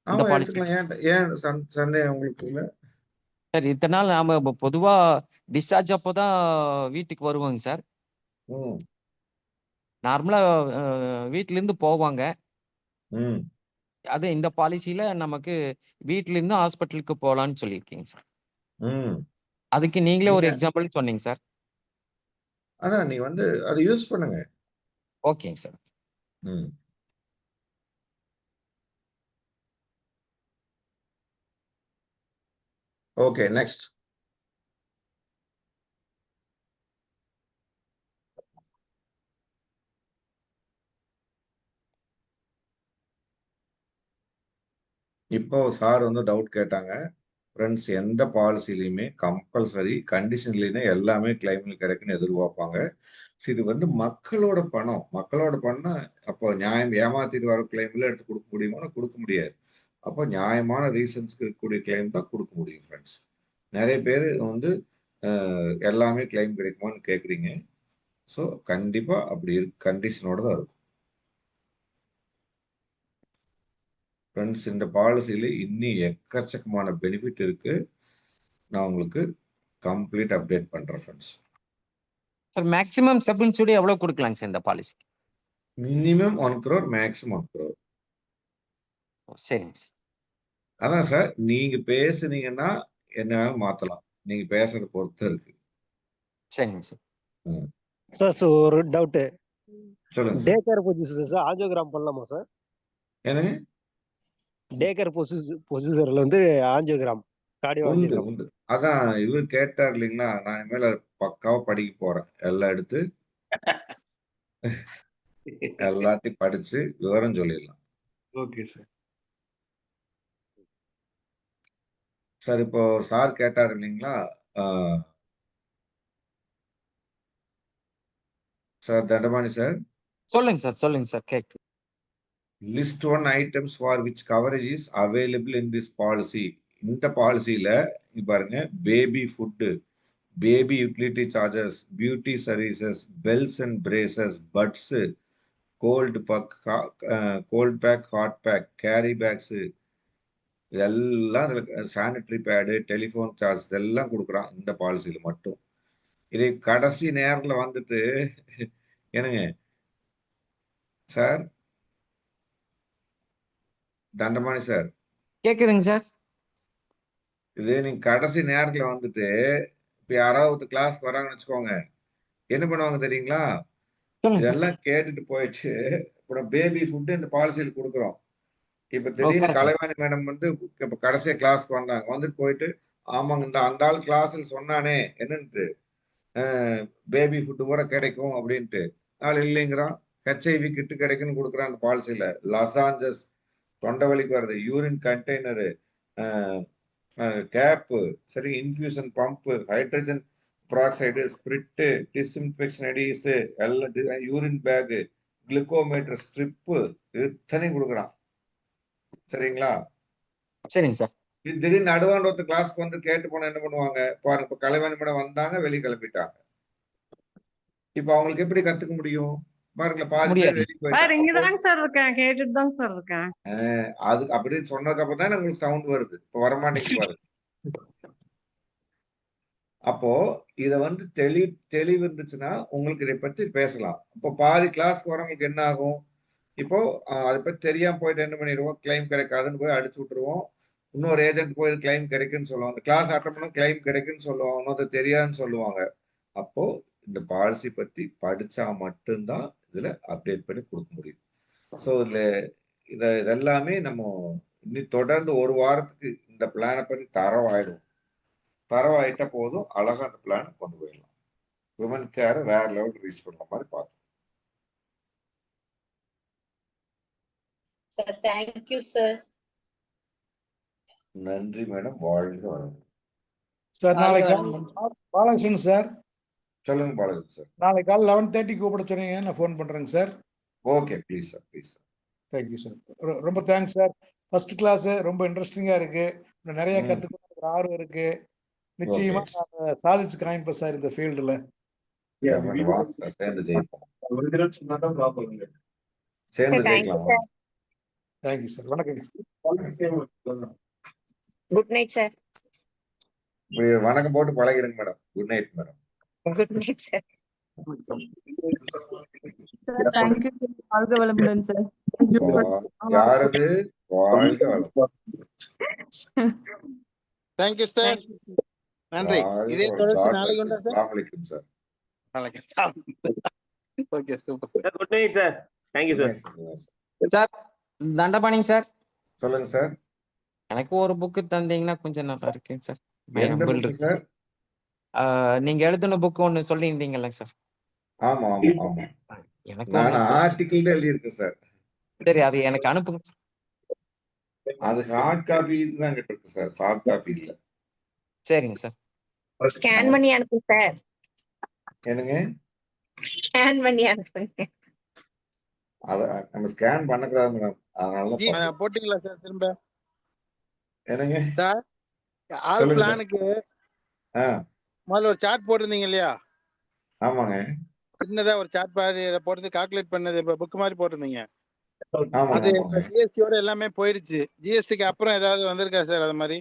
இந்த ஆமா பாலிசி? எடுத்துக்கலாம். ஏன் சந்தேகம் உங்களுக்கு இல்ல? சார் இத்தனை நாள் நாம பொதுவா டிஸ்சார்ஜ் அப்போதான் வீட்டுக்கு வருவாங்க சார். ம் நார்மலா வீட்ல இருந்து போவாங்க. ம் அது இந்த பாலிசியில நமக்கு வீட்ல இருந்து ஹாஸ்பிட்டலுக்கு போகலான்னு சொல்லியிருக்கீங்க சார். ம் அதுக்கு நீங்களே ஒரு நீங்க எக்ஸாம்பிள் சொன்னீங்க சார். அதான் நீ வந்து அதை யூஸ் பண்ணுங்க. ஓகேங்க சார். ம் ஓகே நெக்ஸ்ட். இப்போ சார் வந்து டவுட் கேட்டாங்க. ஃப்ரெண்ட்ஸ், எந்த பாலிசிலையுமே கம்பல்சரி கண்டிஷன்லையுமே எல்லாமே கிளைமில் கிடைக்குன்னு எதிர்பார்ப்பாங்க. இது வந்து மக்களோட பணம். மக்களோட பணம்னா அப்போ நியாயம் ஏமாத்திட்டு வர கிளைம்ல எடுத்து கொடுக்க முடியுமா? கொடுக்க முடியாது. அப்போ நியாயமான ரீசன்ஸ்க்கு இருக்கக்கூடிய கிளைம் தான் கொடுக்க முடியும் ஃப்ரெண்ட்ஸ். நிறைய பேர் வந்து எல்லாமே கிளைம் கிடைக்குமான்னு கேட்குறீங்க. ஸோ கண்டிப்பா அப்படி கண்டிஷனோட தான் இருக்கும் ஃப்ரெண்ட்ஸ். இந்த பாலிசியில இன்னும் எக்கச்சக்கமான பெனிஃபிட் இருக்கு. நான் உங்களுக்கு கம்ப்ளீட் அப்டேட் பண்றேன் ஃப்ரெண்ட்ஸ். சார் மேக்ஸிமம் சப்இன்சூரி எவ்வளவு கொடுக்கலாங்க சார் இந்த policy? Minimum 1 crore, maximum 1 crore. சரிங்க சார். அதான் சார், நீங்க பேசுனீங்கன்னா என்ன வேணாலும் மாத்தலாம். நீங்க பேசுறத பொறுத்து இருக்கு. சரிங்க சார். ம். சார் ஒரு டவுட். சொல்லுங்க day sir. Care position sir angiogram பண்ணலாமா சார்? என்னங்க? டே கேர் பொசிஷன்ல வந்து ஆஞ்சியோகிராம், கார்டியோ உண்டு ஆஞ்சியோகிராம். உண்டு. அதான் இவர் கேட்டார் இல்லைங்களா? நான் இனிமேல் அதை பக்காவா படிக்க போறேன். எல்லாம் எடுத்து எல்லாத்தையும் படிச்சு விவரம் சொல்லிடலாம். Okay sir. சார் இப்போ சார் கேட்டார் இல்லைங்களா? சார் தண்டபாணி சார், சொல்லுங்க sir cake. list 1 items for which coverage is available in this policy. இந்த பாலிசியில பாருங்க, baby food, baby utility charges, beauty services, belts and braces, buds, cold pack, hot pack, carry bags, இதெல்லாம் sanitary pad, telephone charge இதெல்லாம் கொடுக்குறான் இந்த பாலிசியில மட்டும். இதை கடைசி நேரத்துல வந்துட்டு என்னங்க சார் தண்டபாணி சார், கேக்குதுங்க சார். இது நீங்க கடைசி நேரத்துல வந்துட்டு இப்ப யாராவது கிளாஸ் வராங்கன்னு வச்சுக்கோங்க, என்ன பண்ணுவாங்க தெரியுங்களா? சொல்லுங்க சார். இதெல்லாம் கேட்டுட்டு போயிட்டு இப்போ பேபி ஃபுட்டு இந்த பாலிசியில் கொடுக்குறோம். இப்ப ஓ திடீர்னு கரெக்ட். கலைவாணி மேடம் வந்து இப்ப கடைசியா கிளாஸ்க்கு வந்தாங்க. வந்துட்டு போயிட்டு ஆமாங்க இந்த அந்த ஆள் கிளாஸ்ல சொன்னானே என்னன்ட்டு பேபி ஃபுட்டு கூட கிடைக்கும் அப்படின்ட்டு ஆள் இல்லைங்கிறான். ஹெச்ஐவி கிட்டு கிடைக்குன்னு கொடுக்குறான் அந்த பாலிசியில. லசாஞ்சஸ், தொண்டை வலிக்கு வருது, யூரின் கண்டெய்னரு, கேப்பு, சரி, infusion pump, hydrogen peroxide, spirit, disinfection அடிஸ், எல்லாம் யூரின் பேகு, குளுக்கோமீட்டர் ஸ்ட்ரிப்பு, இத்தனையும் கொடுக்குறான். சரிங்களா? சரிங்க சார். திடீர்னு நடுவாண்ட ஒருத்தர் கிளாஸ்க்கு வந்து கேட்டு போனா என்ன பண்ணுவாங்க பாருங்க? இப்ப கலைவாணி மேடம் வந்தாங்க, வெளியே கிளம்பிட்டாங்க. இப்ப அவங்களுக்கு எப்படி கத்துக்க முடியும் பாருங்களேன்? பாதி பேர் முடியாது. வெளியே சார் போயிட்டாங்க. இங்கதாங்க சார் இருக்கேன், கேட்டுட்டு தாங்க சார் இருக்கேன். அது அப்படி சொன்னதுக்கு அப்புறம் தான் உங்களுக்கு சவுண்ட் வருது. இப்ப வரமாட்டேங்குது பாருங்க. அப்போ இத வந்து தெளிவு இருந்துச்சுன்னா உங்களுக்கு இதை பத்தி பேசலாம். இப்போ பாதி கிளாஸ்க்கு வரவங்களுக்கு என்ன ஆகும்? இப்போ அதை பத்தி தெரியாம போயிட்டு என்ன பண்ணிடுவோம்? கிளைம் கிடைக்காதுன்னு போய் அடிச்சு விட்டுருவோம். இன்னொரு ஏஜென்ட் போய் கிளைம் கிடைக்குன்னு சொல்லுவாங்க. கிளாஸ் அட்டன் பண்ண கிளைம் கிடைக்குன்னு சொல்லுவாங்க, இன்னொரு தெரியாதுன்னு சொல்லுவாங்க. அப்போ இந்த பாலிசி பத்தி படிச்சா மட்டும்தான் இதுல அப்டேட் பண்ணி கொடுக்க முடியும். ஸோ இதெல்லாமே நம்ம இன்னும் தொடர்ந்து ஒரு வாரத்துக்கு இந்த பிளானை பத்தி தரவாயிட்ட போதும் அழகா அந்த பிளானை கொண்டு போயிடலாம். விமன் கேர் வேற லெவல் ரீச் பண்ற மாதிரி பார்த்தோம். Thank you sir. நன்றி மேடம், வாழ்க வளமுடன். சார் நாளைக்கு பாலகிருஷ்ணன் சார், சொல்லுங்க பாலகிருஷ்ணன் சார். நாளைக்கு காலை 11:30 கூப்பிட சொன்னீங்க, நான் ஃபோன் பண்றேங்க sir. Okay, please sir, please sir. Thank you sir. ரொம்ப தேங்க்ஸ் சார். ஃபர்ஸ்ட் கிளாஸ் ரொம்ப இன்ட்ரெஸ்டிங்கா இருக்கு. நிறைய கத்துக்கணும் ஆர்வம் இருக்கு. நிச்சயமா நாங்க சாதிச்சு காமிப்போம் சார் இந்த ஃபீல்டுல. Definitely. வாங்க சார், சேர்ந்து ஜெயிப்போம். சேர்ந்து தேங்க்யூ ஜெயிக்கலாம். சார். Thank you sir. வணக்கம். Good night sir. இப்படி வணக்கம் போட்டு பழகிடுங்க madam. Good night madam. Good night sir. Sir thank you வாழ்க வளமுடன் சார். யாரது? வாழ்க வளம். Thank you sir. நன்றி. இதே தொடர்ச்சி நாளைக்கு உண்டா சார்? அஸ்ஸலாமு அலைக்கும் சார். நாளைக்கு. Okay super sir. Good night sir. Thank you sir. Sir தண்டபாணிங்க சார், சொல்லுங்க சார். எனக்கு ஒரு புக்கு தந்தீங்கன்னா கொஞ்சம் நல்லா இருக்குங்க சார். எந்த ஹம்பிள் புக்கு இருக்கு. சார்? நீங்க எழுதின புக்கு ஒன்று சொல்லியிருந்தீங்கல்ல சார். ஆமா ஆமா ஆமா. எனக்கு நான் ஒன்று ஆர்டிகிள் தான் எழுதியிருக்கேன் சார். சரி, அது எனக்கு அனுப்புங்க. அது ஹார்ட் காப்பி தான் கிட்ட இருக்கு சார், சாஃப்ட் காப்பி இல்ல. சரிங்க சார். ஸ்கேன் பண்ணி அனுப்புங்க சார். என்னங்க? ஸ்கேன் பண்ணி அனுப்புங்க. அத நம்ம ஸ்கேன் பண்ணக்கூடாது மேடம், அதனால ஜி தான் போட்டீங்களா சார் திரும்ப? என்னங்க சார் ஆல் சொல்லுங்க சார். பிளானுக்கு ஆ முதல்ல ஒரு சார்ட் போட்டிருந்தீங்க இல்லையா? ஆமாங்க. சின்னதா ஒரு சார்ட் போட்டு கால்குலேட் பண்ணது இப்ப புக் மாதிரி போட்டிருந்தீங்க. ஆமாங்க அது ஆமாங்க. ஜிஎஸ்டியோட எல்லாமே போயிடுச்சு. ஜிஎஸ்டிக்கு அப்புறம் ஏதாவது வந்திருக்கா சார் அது மாதிரி?